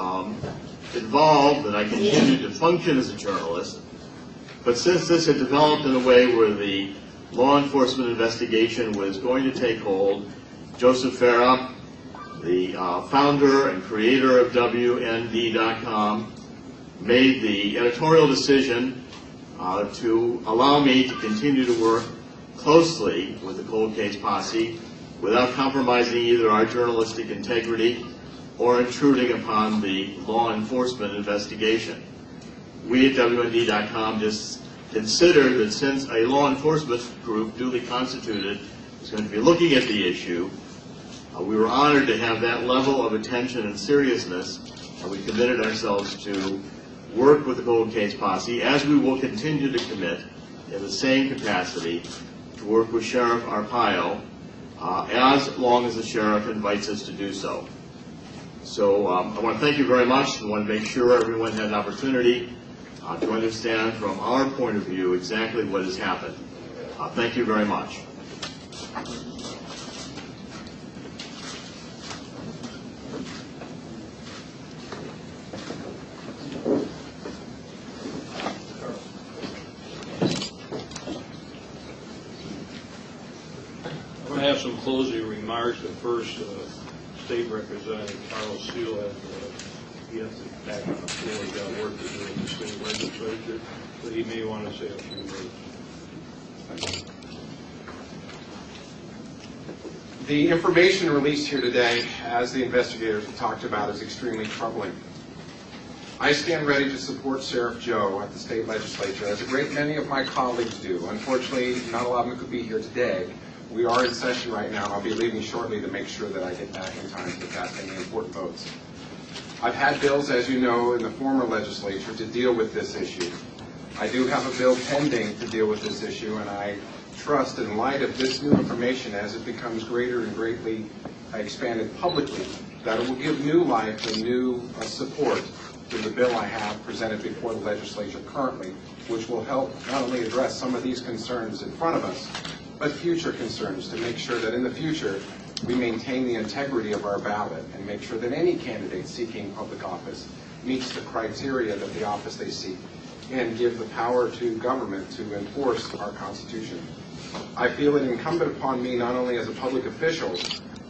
involved, and I continued to function as a journalist. But since this had developed in a way where the law enforcement investigation was going to take hold, Joseph Farah, the founder and creator of WND.com, made the editorial decision to allow me to continue to work closely with the cold case posse without compromising either our journalistic integrity or intruding upon the law enforcement investigation. We at WND.com just considered that since a law enforcement group duly constituted was going to be looking at the issue, we were honored to have that level of attention and seriousness, and we committed ourselves to work with the cold case posse, as we will continue to commit in the same capacity to work with Sheriff Arpaio as long as the sheriff invites us to do so. So I want to thank you very much. I want to make sure everyone had an opportunity to understand from our point of view exactly what has happened. Thank you very much. I'm going to have some closing remarks, but first, State Representative Charles Seal has he has to get back on the floor. He's got work to do in the state legislature, but he may want to say a few words. The information released here today, as the investigators have talked about, is extremely troubling. I stand ready to support Sheriff Joe at the state legislature, as a great many of my colleagues do. Unfortunately, not a lot of them could be here today. We are in session right now, and I'll be leaving shortly to make sure that I get back in time to cast any important votes. I've had bills, as you know, in the former legislature to deal with this issue. I do have a bill pending to deal with this issue, and I trust, in light of this new information, as it becomes greater and greatly expanded publicly, that it will give new life and new support to the bill I have presented before the legislature currently, which will help not only address some of these concerns in front of us, but future concerns, to make sure that in the future we maintain the integrity of our ballot and make sure that any candidate seeking public office meets the criteria that the office they seek, and give the power to government to enforce our Constitution. I feel it incumbent upon me, not only as a public official,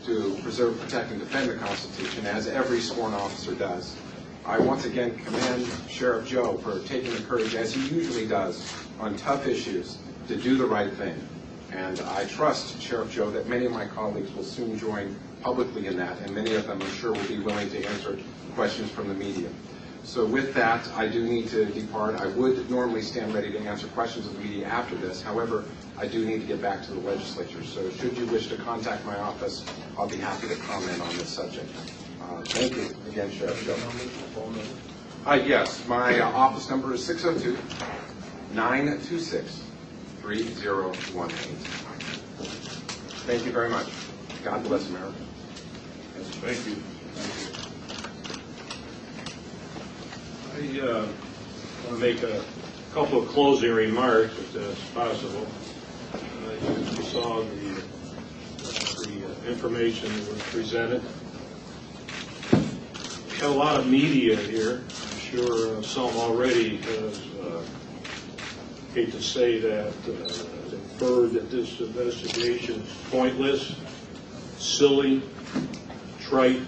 to preserve, protect, and defend the Constitution, as every sworn officer does. I once again commend Sheriff Joe for taking the courage, as he usually does, on tough issues, to do the right thing. And I trust, Sheriff Joe, that many of my colleagues will soon join publicly in that, and many of them, I'm sure, will be willing to answer questions from the media. So with that, I do need to depart. I would normally stand ready to answer questions of the media after this. However, I do need to get back to the legislature. So should you wish to contact my office, I'll be happy to comment on this subject. Thank you again, Sheriff Joe. Yes, my office number is 602-926-3018. Thank you very much. God bless America. Thank you. I want to make a couple of closing remarks, if that's possible. You saw the information that was presented. We have a lot of media here. I'm sure some already has, hate to say that, inferred that this investigation is pointless, silly, trite.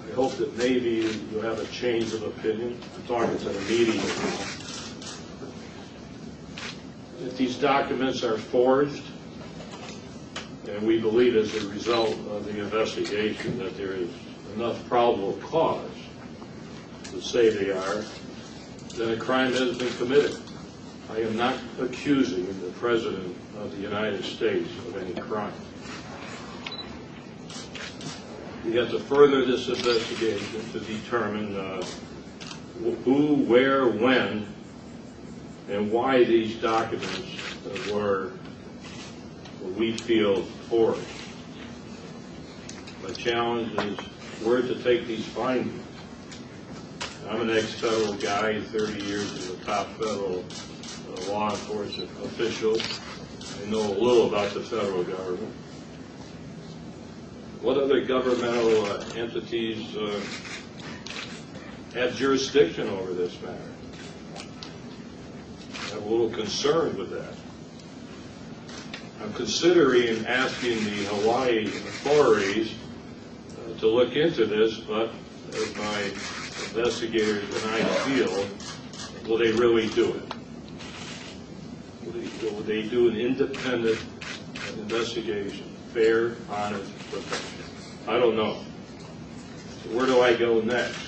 I hope that maybe you have a change of opinion. I'm talking to the media. If these documents are forged, and we believe as a result of the investigation that there is enough probable cause to say they are, then a crime has been committed. I am not accusing the President of the United States of any crime. We have to further this investigation to determine who, where, when, and why these documents were, we feel, forged. My challenge is where to take these findings. I'm an ex-federal guy, 30 years as a top federal law enforcement official. I know a little about the federal government. What other governmental entities have jurisdiction over this matter? I'm a little concerned with that. I'm considering asking the Hawaii authorities to look into this, but as my investigators and I feel, will they really do it? Will they do an independent investigation? Fair, honest, professional. I don't know. So where do I go next?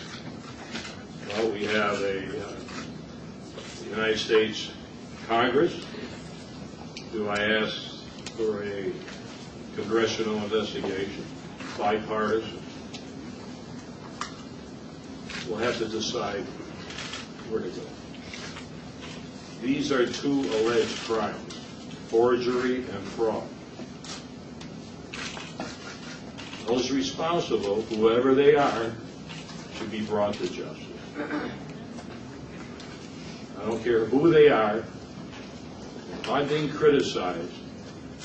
Well, we have a United States Congress. Do I ask for a congressional investigation, bipartisan? We'll have to decide where to go. These are two alleged crimes, forgery and fraud. I those responsible, whoever they are, should be brought to justice. I don't care who they are. If I'm being criticized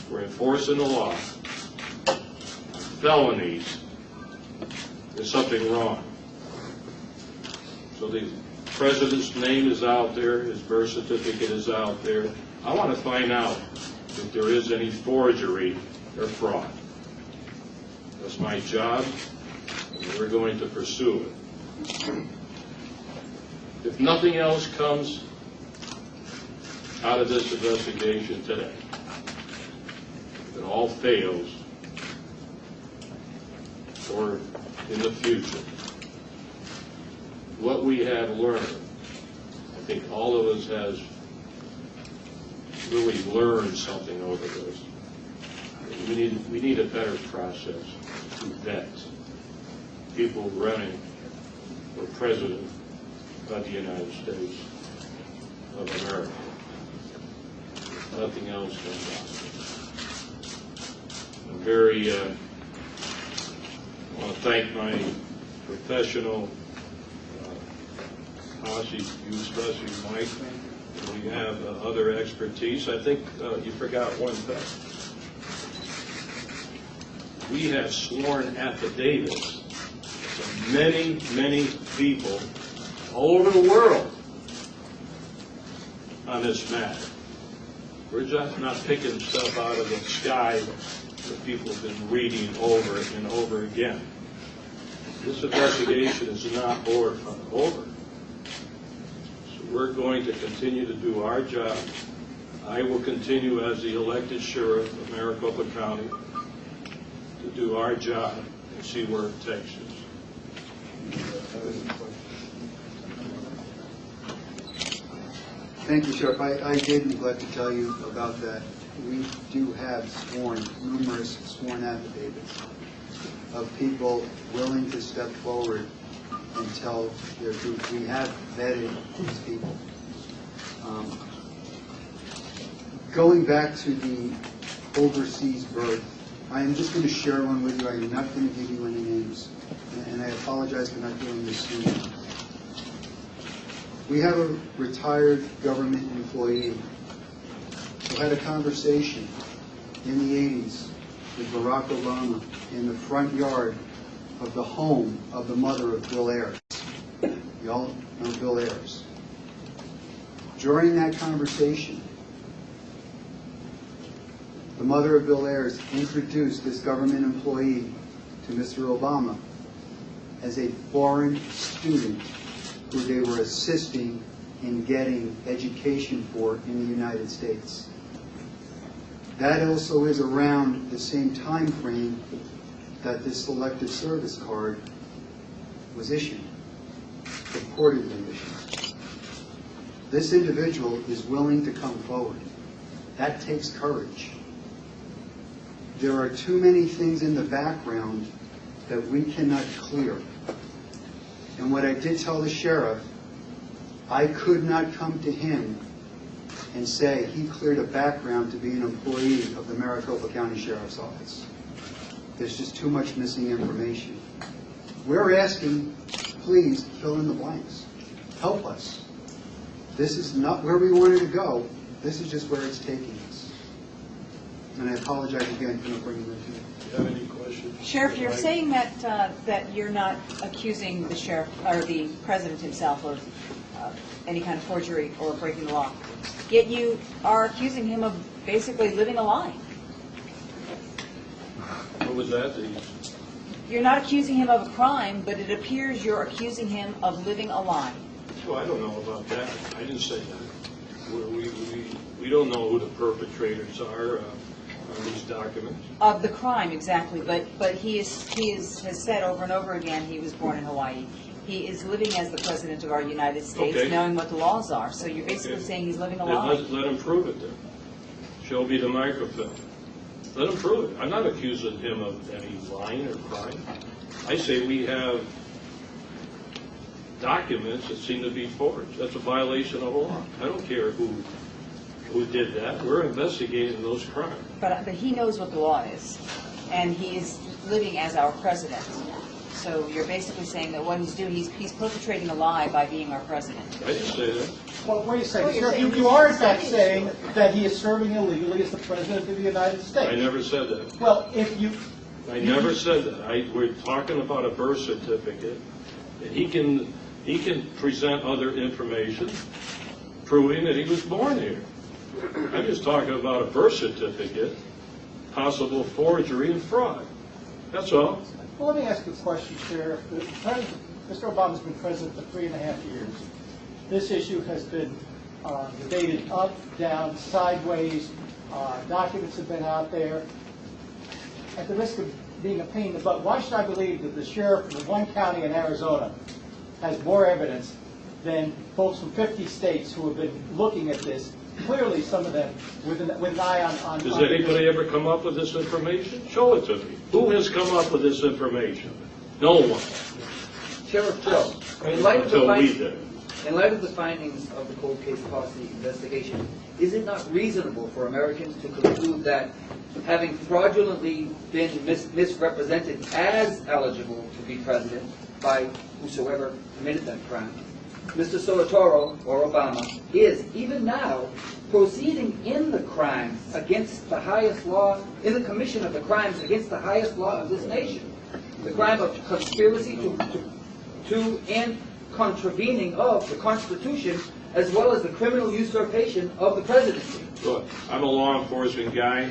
for enforcing the law, felonies, there's something wrong. So the president's name is out there, his birth certificate is out there. I want to find out if there is any forgery or fraud. That's my job, and we're going to pursue it. If nothing else comes out of this investigation today, if it all fails, or in the future, what we have learned, I think all of us has really learned something over this. We need a better process to vet people running for president of the United States of America. Nothing else comes out. I'm very, I want to thank my professional posse, you especially, Mike. We have other expertise. I think you forgot one thing. We have sworn affidavits from many, many people all over the world on this matter. We're just not picking stuff out of the sky that people have been reading over and over again. This investigation is not over. So we're going to continue to do our job. I will continue as the elected sheriff of Maricopa County to do our job and see where it takes us. Thank you, Sheriff. I did neglect to tell you about that. We do have numerous sworn affidavits of people willing to step forward and tell their truth. We have vetted these people. Going back to the overseas birth, I am just going to share one with you. I am not going to give you any names, and I apologize for not doing this sooner. We have a retired government employee who had a conversation in the 80s with Barack Obama in the front yard of the home of the mother of Bill Ayers. You all know Bill Ayers. During that conversation, the mother of Bill Ayers introduced this government employee to Mr. Obama as a foreign student who they were assisting in getting education for in the United States. That also is around the same time frame that this selective service card was issued, purportedly issued. This individual is willing to come forward. That takes courage. There are too many things in the background that we cannot clear. And what I did tell the sheriff, I could not come to him and say he cleared a background to be an employee of the Maricopa County Sheriff's Office. There's just too much missing information. We're asking, please fill in the blanks. Help us. This is not where we wanted to go. This is just where it's taking us. And I apologize again for not bringing that to you. Do you have any questions? Sheriff, you're saying that that you're not accusing the sheriff or the president himself of any kind of forgery or breaking the law, yet you are accusing him of basically living a lie. What was that? You're not accusing him of a crime, but it appears you're accusing him of living a lie. Well, I don't know about that. I didn't say that. We don't know who the perpetrators are on these documents. Of the crime, exactly. But he has said over and over again he was born in Hawaii. He is living as the president of our United States, Okay. knowing what the laws are. So you're basically saying he's living a lie. Let him prove it then. Show me the microfilm. Let him prove it. I'm not accusing him of any lying or crime. I say we have documents that seem to be forged. That's a violation of the law. I don't care who did that. We're investigating those crimes. But he knows what the law is. and he is living as our president. So you're basically saying that what he's doing, he's perpetrating a lie by being our president. I didn't say that. Well, wait a second, you're sir. saying You are in fact saying that he is serving illegally as the President of the United States. I never said that. Well, if you... I never said that. We're talking about a birth certificate. He can present other information proving that he was born here. I'm just talking about a birth certificate, possible forgery and fraud. That's all. Well, let me ask you a question, Sheriff. Mr. Obama's been president for 3.5 years. This issue has been debated up, down, sideways. Documents have been out there. At the risk of being a pain in the butt, why should I believe that the sheriff of one county in Arizona has more evidence than folks from 50 states who have been looking at this? Clearly, some of them with an eye on... Does anybody ever come up with this information? Show it to me. Who has come up with this information? No one. Sheriff Joe, in light of the Until we findings, did. in light of the findings of the cold case posse investigation, is it not reasonable for Americans to conclude that having fraudulently been misrepresented as eligible to be president by whosoever committed that crime, Mr. Soetoro, or Obama, is, even now, proceeding in the crimes against the highest law, in the commission of the crimes against the highest law of this nation, the crime of conspiracy to and contravening of the Constitution, as well as the criminal usurpation of the presidency. Look, I'm a law enforcement guy.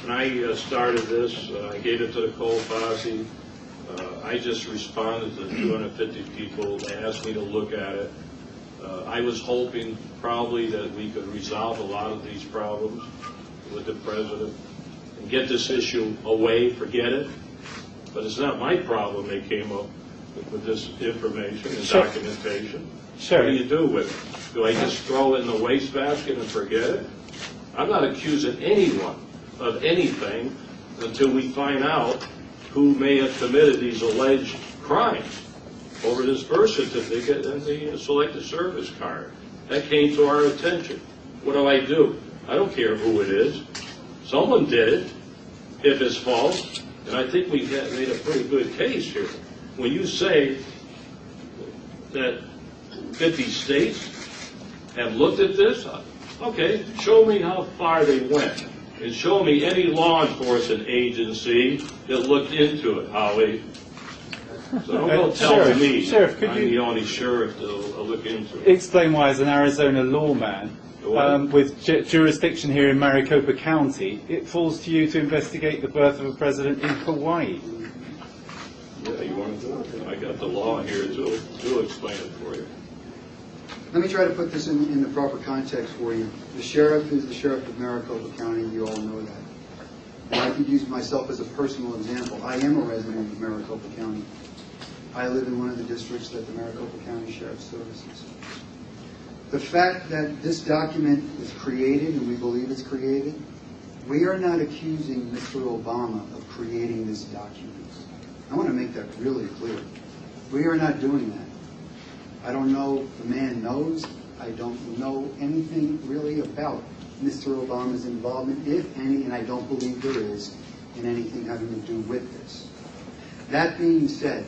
When I started this, I gave it to the cold posse. I just responded to 250 people. They asked me to look at it. I was hoping probably that we could resolve a lot of these problems with the president and get this issue away, forget it. But it's not my problem they came up with this information and documentation. What do you do with it? Do I just throw it in the wastebasket and forget it? I'm not accusing anyone of anything until we find out who may have committed these alleged crimes over this birth certificate and the selective service card. That came to our attention. What do? I don't care who it is. Someone did it, if it's false, and I think we made a pretty good case here. When you say that 50 states have looked at this, okay, show me how far they went. And show me any law enforcement agency that looked into it, Howie. So don't go telling me Sheriff, I'm the only sheriff to look into it. Explain why, as an Arizona lawman with jurisdiction here in Maricopa County, it falls to you to investigate the birth of a president in Hawaii. Yeah, you want to do it? I got the law here to explain it for you. Let me try to put this in the proper context for you. The sheriff is the sheriff of Maricopa County. You all know that. And I could use myself as a personal example. I am a resident of Maricopa County. I live in one of the districts that the Maricopa County Sheriff services. The fact that this document is created, and we believe it's created, we are not accusing Mr. Obama of creating this document. I want to make that really clear. We are not doing that. I don't know if the man knows. I don't know anything really about Mr. Obama's involvement, if any, and I don't believe there is, in anything having to do with this. That being said,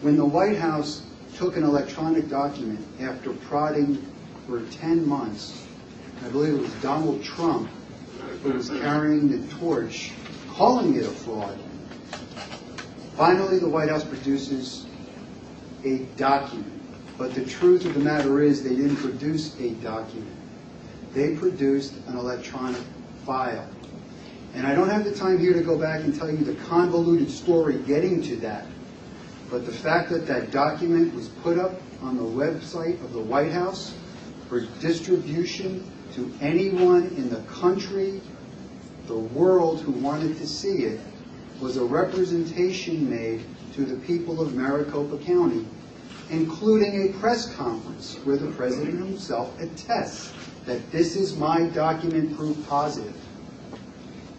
when the White House took an electronic document after prodding for 10 months, I believe it was Donald Trump who was carrying the torch, calling it a fraud, finally the White House produces a document. But the truth of the matter is they didn't produce a document. They produced an electronic file. And I don't have the time here to go back and tell you the convoluted story getting to that. But the fact that that document was put up on the website of the White House for distribution to anyone in the country, the world who wanted to see it, was a representation made to the people of Maricopa County, including a press conference where the president himself attests that this is my document proof positive.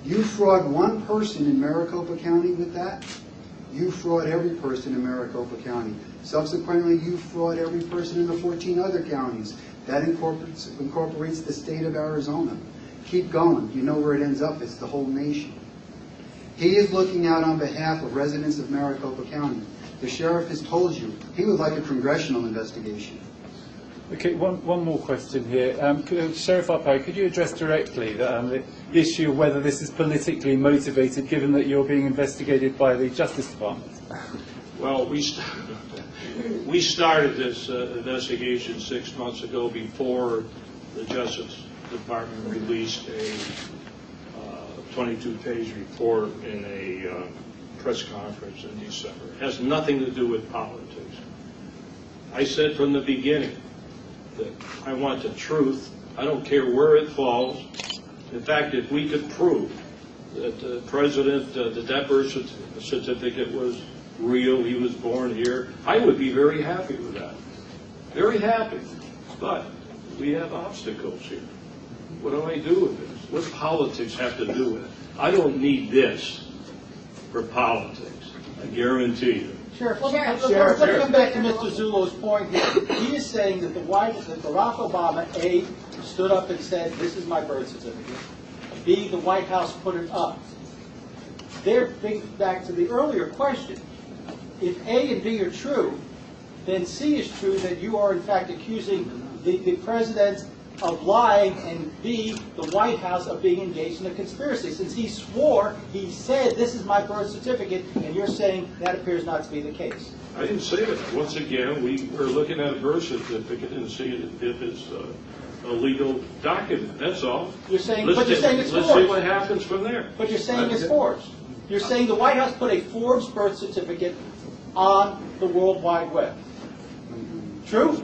You fraud one person in Maricopa County with that, you fraud every person in Maricopa County. Subsequently, you fraud every person in the 14 other counties. That incorporates the state of Arizona. Keep going. You know where it ends up. It's the whole nation. He is looking out on behalf of residents of Maricopa County. The sheriff has told you he would like a congressional investigation. Okay, one more question here. Sheriff Uppo, could you address directly the issue of whether this is politically motivated, given that you're being investigated by the Justice Department? Well, we started this investigation 6 months ago before the Justice Department released a 22-page report in a press conference in December. It has nothing to do with politics. I said from the beginning that I want the truth. I don't care where it falls. In fact, if we could prove that the president, that birth certificate was real, he was born here, I would be very happy with that. Very happy. But we have obstacles here. What do I do with this? What does politics have to do with it? I don't need this for politics. I guarantee you. Sheriff, let me come back to Mr. Zullo's point here. He is saying that Barack Obama, A, stood up and said, this is my birth certificate. B, the White House put it up. They're back to the earlier question. If A and B are true, then C is true that you are in fact accusing the president of lying, and B, the White House of being engaged in a conspiracy. Since he swore, he said, this is my birth certificate, and you're saying that appears not to be the case. I didn't say that. Once again, we were looking at a birth certificate and see if it's a legal document. That's all. You're saying, but you're saying it's forged. Let's see what happens from there. But you're saying it's forged. You're saying the White House put a forged birth certificate on the World Wide Web. True?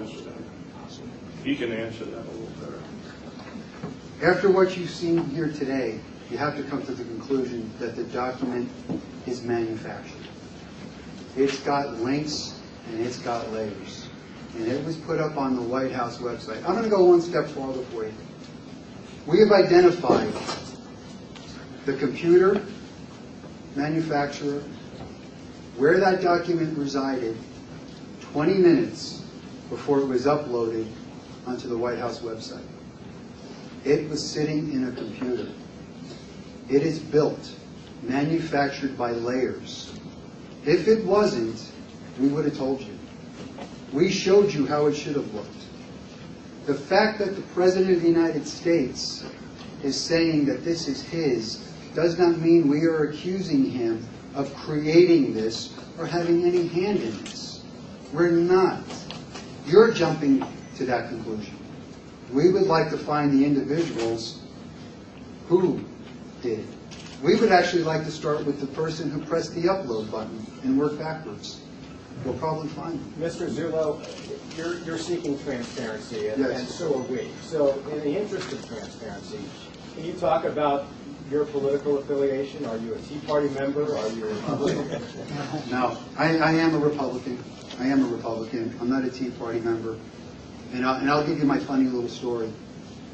He can answer that a little better. After what you've seen here today, you have to come to the conclusion that the document is manufactured. It's got links and it's got layers. And it was put up on the White House website. I'm going to go one step farther for you. We have identified the computer manufacturer, where that document resided 20 minutes before it was uploaded onto the White House website. It was sitting in a computer. It is built, manufactured by layers. If it wasn't, we would have told you. We showed you how it should have looked. The fact that the President of the United States is saying that this is his does not mean we are accusing him of creating this or having any hand in this. We're not. You're jumping to that conclusion. We would like to find the individuals who did it. We would actually like to start with the person who pressed the upload button and work backwards. We'll probably find them. Mr. Zullo, you're seeking transparency, and, Yes. and so are we. So in the interest of transparency, can you talk about your political affiliation? Are you a Tea Party member? Are you a Republican? No, I am a Republican. I am a Republican. I'm not a Tea Party member. And I'll give you my funny little story.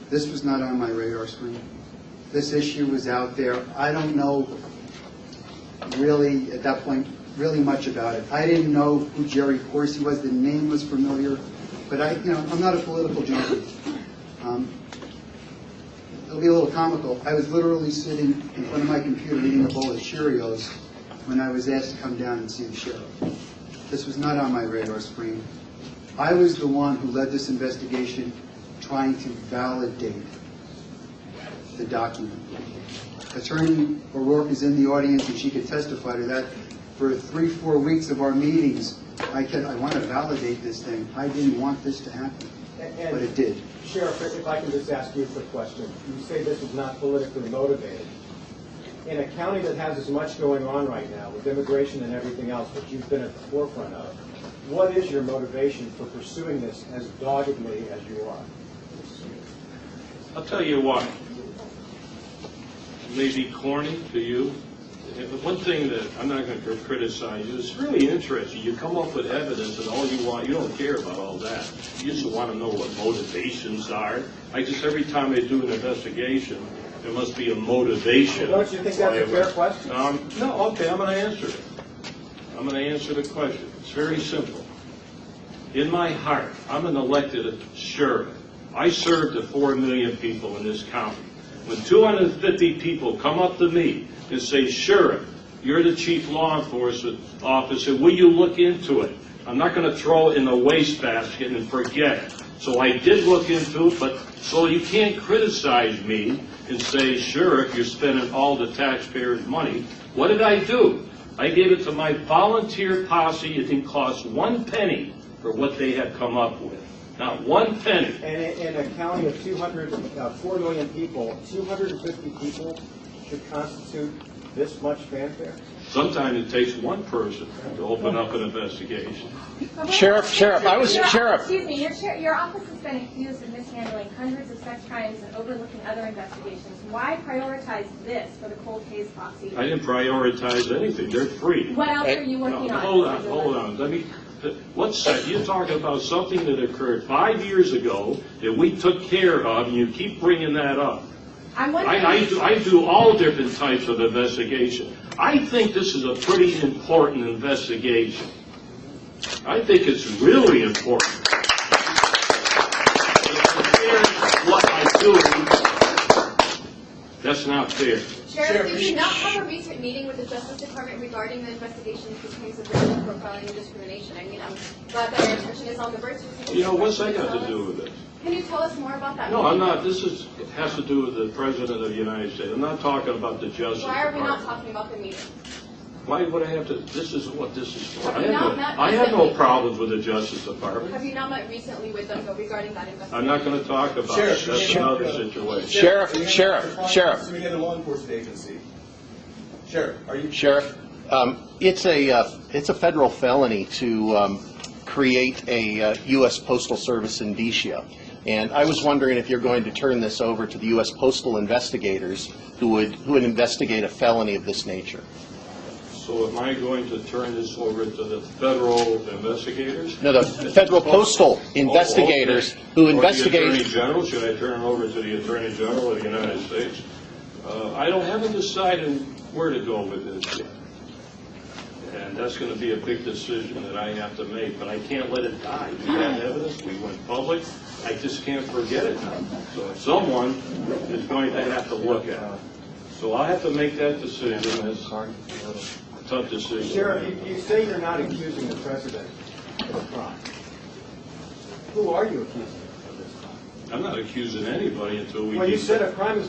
This was not on my radar screen. This issue was out there. I don't know really, at that point, really much about it. I didn't know who Jerry Corsi was. The name was familiar. But I'm not a political junkie. It'll be a little comical. I was literally sitting in front of my computer eating a bowl of Cheerios when I was asked to come down and see the sheriff. This was not on my radar screen. I was the one who led this investigation trying to validate the document. Attorney O'Rourke is in the audience and she could testify to that. For 3-4 weeks of our meetings, I want to validate this thing. I didn't want this to happen, but it did. Sheriff, if I can just ask you a quick question. You say this is not politically motivated. In a county that has as much going on right now with immigration and everything else that you've been at the forefront of, what is your motivation for pursuing this as doggedly as you are? I'll tell you why. It may be corny to you. But one thing that I'm not going to criticize you, it's really interesting. You come up with evidence and all you want, you don't care about all that. You just want to know what motivations are. Every time I do an investigation, there must be a motivation. Well, don't you think that's a fair question? No, okay, I'm going to answer it. I'm going to answer the question. It's very simple. In my heart, I'm an elected sheriff. I serve the 4 million people in this county. When 250 people come up to me and say, Sheriff, You're the chief law enforcement officer. Will you look into it? I'm not going to throw it in the wastebasket and forget it. So I did look into it, but so you can't criticize me and say, Sheriff, you're spending all the taxpayers' money. What did I do? I gave it to my volunteer posse. It didn't cost 1 penny for what they had come up with. Not 1 penny. And in a county of 4 million people, 250 people should constitute this much fanfare? Sometimes it takes one person to open up an investigation. Sheriff, Excuse me, your office has been accused of mishandling hundreds of sex crimes and overlooking other investigations. Why prioritize this for the cold case posse? I didn't prioritize anything. They're free. What else are you working on? Hold on. What's that? You're talking about something that occurred 5 years ago that we took care of, and you keep bringing that up. I do all different types of investigation. I think this is a pretty important investigation. I think it's really important. What I do, that's not fair. Sheriff, did you not have a recent meeting with the Justice Department regarding the investigation into claims of racial profiling and discrimination? I mean, I'm glad that your attention is on the birth certificate. You know, what's that got to do with it? Can you tell us more about that? No, I'm not. This has to do with the President of the United States. I'm not talking about the Justice Department. Why are we not talking about the meeting? Why would I have to? This is what this is for. Have I have no problems with the Justice Department. Have you not met recently with them regarding that investigation? I'm not going to talk about it. That's another situation. Sheriff. We get a law enforcement agency. Sheriff, are you? Sheriff, it's a federal felony to create a U.S. Postal Service indicia. And I was wondering if you're going to turn this over to the U.S. Postal investigators who would investigate a felony of this nature. So am I going to turn this over to the federal investigators? No, the federal postal investigators who investigate. Or the Attorney General? Should I turn it over to the Attorney General of the United States? I haven't decided where to go with this yet. And that's going to be a big decision that I have to make, but I can't let it die. We have evidence, we went public, I just can't forget it now. So someone is going to have to look at it. So I'll have to make that decision. It's a tough decision. Sheriff, you say you're not accusing the President of a crime. Who are you accusing of this crime? I'm not accusing anybody until we... Well, you said a crime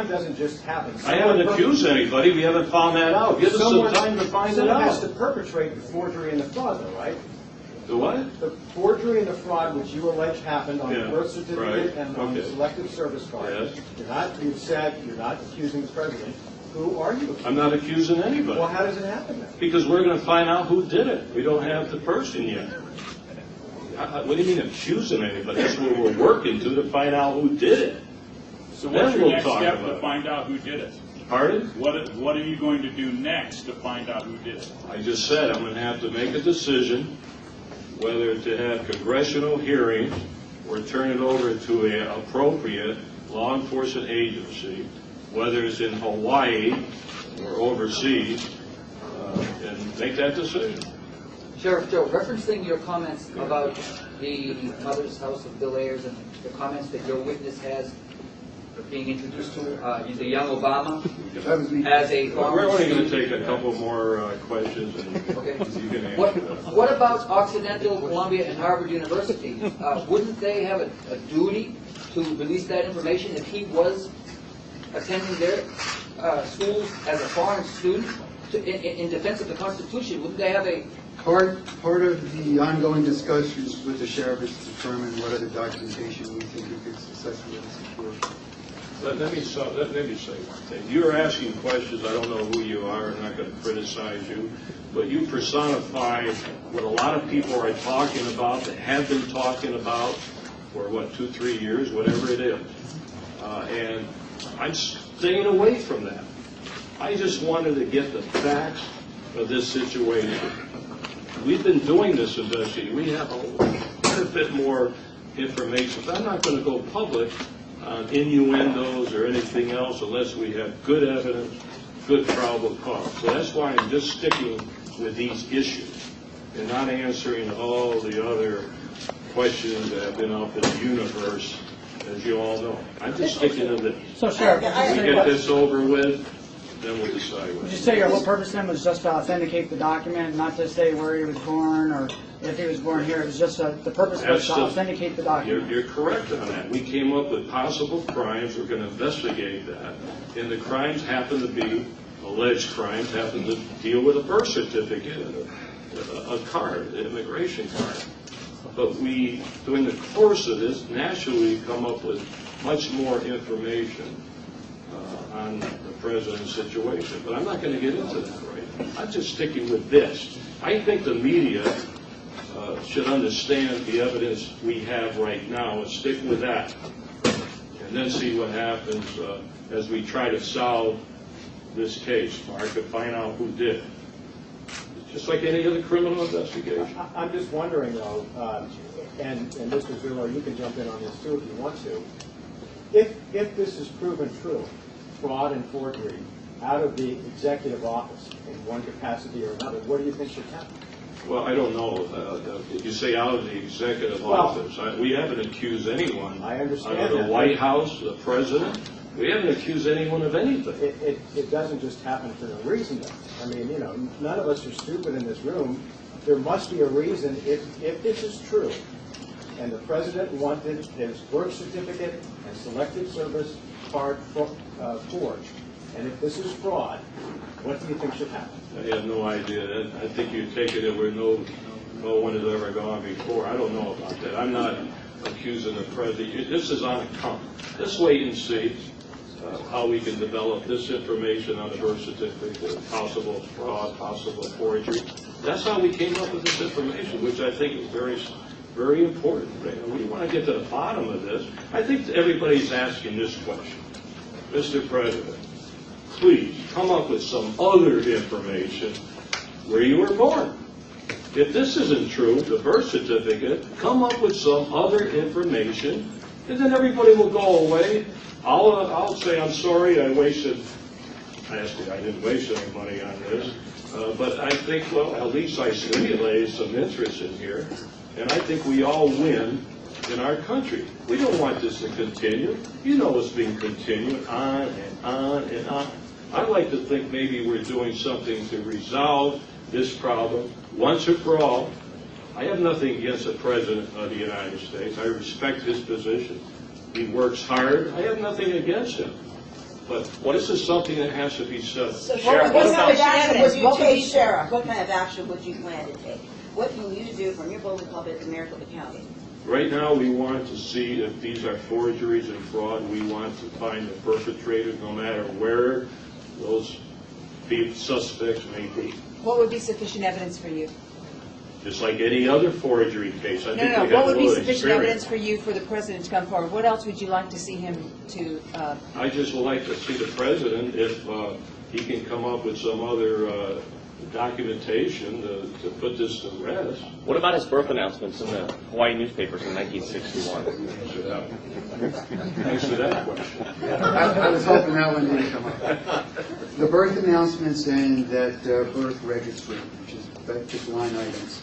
doesn't just happen. I haven't accused anybody. We haven't found that out. Give us some time to find it out. Someone has to perpetrate the forgery and the fraud, though, right? The what? The forgery and the fraud, which you allege happened on the birth certificate and on the selective service card. Yes. You've said you're not accusing the President. Who are you accusing? I'm not accusing anybody. Well, how does it happen then? Because we're going to find out who did it. We don't have the person yet. What do you mean accusing anybody? That's what we're working to find out who did it. So what's your next step to find out who did it? Pardon? What are you going to do next to find out who did it? I just said I'm going to have to make a decision whether to have congressional hearings or turn it over to an appropriate law enforcement agency, whether it's in Hawaii or overseas, and make that decision. Sheriff Joe, referencing your comments about the mother's house of Bill Ayers and the comments that your witness has being introduced to the young Obama as a former We're only going to take a couple more questions, and okay. You can answer What about Occidental, Columbia, and Harvard University? Wouldn't they have a duty to release that information if he was attending their schools as a foreign student in defense of the Constitution? Wouldn't they have a Part of the ongoing discussions with the sheriff is to determine what other documentation we think we could successfully secure. Let me say one thing. You're asking questions. I don't know who you are. I'm not going to criticize you. But you personify what a lot of people are talking about, that have been talking about for, 2-3 years, whatever it is. And I'm staying away from that. I just wanted to get the facts of this situation. We've been doing this investigation. We have quite a bit more information. But I'm not going to go public on innuendos or anything else unless we have good evidence, good probable cause. So that's why I'm just sticking with these issues and not answering all the other questions that have been up in the universe, as you all know. I'm just sticking to this. So, Sheriff, we get this over with, then we'll decide. Would you say your whole purpose then was just to authenticate the document, not to say where he was born or if he was born here? It was just the purpose was to authenticate the document. You're correct on that. We came up with possible crimes. We're going to investigate that. And the crimes happen to be, alleged crimes, happen to deal with a birth certificate, a card, an immigration card. But we, during the course of this, naturally come up with much more information on the president's situation. But I'm not going to get into that right now. I'm just sticking with this. I think the media should understand the evidence we have right now and stick with that. And then see what happens as we try to solve this case, Mark, and find out who did it. Just like any other criminal investigation. I'm just wondering, though, and Mr. Zullo, you can jump in on this too if you want to. If this is proven true, fraud and forgery, out of the executive office in one capacity or another, what do you think should happen? Well, I don't know. You say out of the executive office. We haven't accused anyone. I understand out of the White House, the president. We haven't accused anyone of anything. It doesn't just happen for no reason, though. I mean, you know, none of us are stupid in this room. There must be a reason if this is true, and the president wanted his birth certificate and selective service card forged, and if this is fraud, what do you think should happen? I have no idea. I think you're taking it where no one has ever gone before. I don't know about that. I'm not accusing the president. This is on a come. Let's wait and see how we can develop this information on the birth certificate, possible fraud, possible forgery. That's how we came up with this information, which I think is very, very important. Right? We want to get to the bottom of this. I think everybody's asking this question. Mr. President, please come up with some other information where you were born. If this isn't true, the birth certificate, come up with some other information, and then everybody will go away. I'll say I'm sorry I didn't waste any money on this, but I think, well, at least I stimulated some interest in here, and I think we all win in our country. We don't want this to continue. You know it's been continuing on and on and on. I'd like to think maybe we're doing something to resolve this problem once and for all. I have nothing against the President of the United States. I respect his position. He works hard. I have nothing against him. But this is something that has to be said. So what kind of action would you take, Sheriff? What kind of action would you plan to take? What can you do from your bulletin pulpit in Maricopa County? Right now, we want to see if these are forgeries and fraud. We want to find the perpetrators, no matter where those suspects may be. What would be sufficient evidence for you? Just like any other forgery case. No. What would be sufficient evidence for you for the president to come forward? What else would you like to see him to? I just would like to see the president, if he can come up with some other documentation to put this to rest. What about his birth announcements in the Hawaii newspapers in 1961? Thanks for that question. I was hoping that one didn't come up. The birth announcements and that birth registry, which is just line items.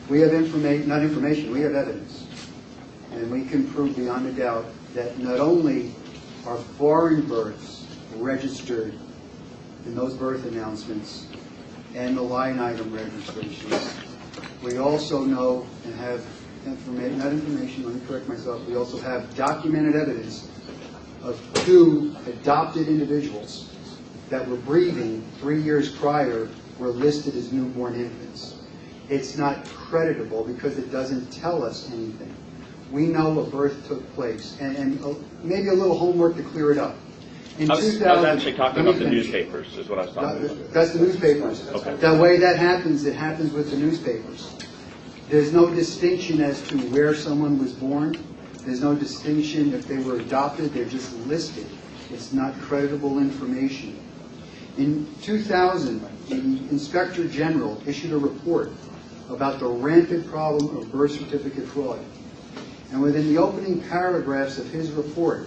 We have not information, we have evidence. And we can prove beyond a doubt that not only are foreign births registered in those birth announcements and the line item registrations, we also know and have let me correct myself, we also have documented evidence of 2 adopted individuals that were breathing 3 years prior were listed as newborn infants. It's not creditable because it doesn't tell us anything. We know a birth took place, and maybe a little homework to clear it up. I was actually talking about the newspapers, is what I was talking about. That's the newspapers. Okay. The way that happens, it happens with the newspapers. There's no distinction as to where someone was born. There's no distinction if they were adopted. They're just listed. It's not creditable information. In 2000, the Inspector General issued a report about the rampant problem of birth certificate fraud. And within the opening paragraphs of his report,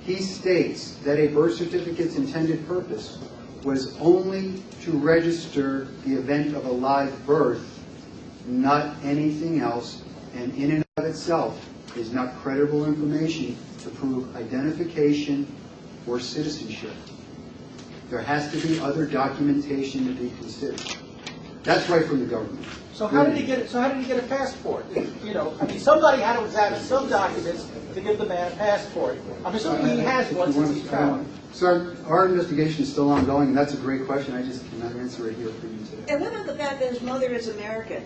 he states that a birth certificate's intended purpose was only to register the event of a live birth, not anything else, and in and of itself is not credible information to prove identification or citizenship. There has to be other documentation to be considered. That's right from the government. So how did he get it? So how did he get a passport? You know, I mean, somebody had to have some documents to give the man a passport. I'm assuming he has one since he's traveling. Sir, our investigation is still ongoing, and that's a great question. I just cannot answer it here for you today. And what about the fact that his mother is American?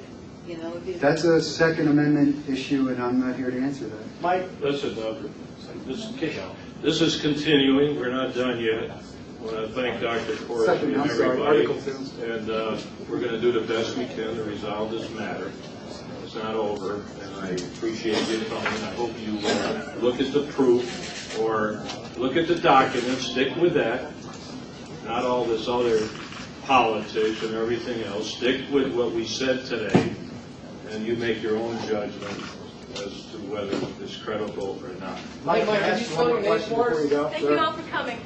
You know, if he's- That's a Second Amendment issue, and I'm not here to answer that. Mike? Listen, this is continuing. We're not done yet. I want to thank Dr. Corrigan Second, and I'm sorry, everybody. Article 2. And we're going to do the best we can to resolve this matter. It's not over, and I appreciate you coming. I hope you look at the proof or look at the documents, stick with that, not all this other politics and everything else. Stick with what we said today, and you make your own judgment as to whether it's credible or not. Mike, can you spell your name for us? Thank you all for coming.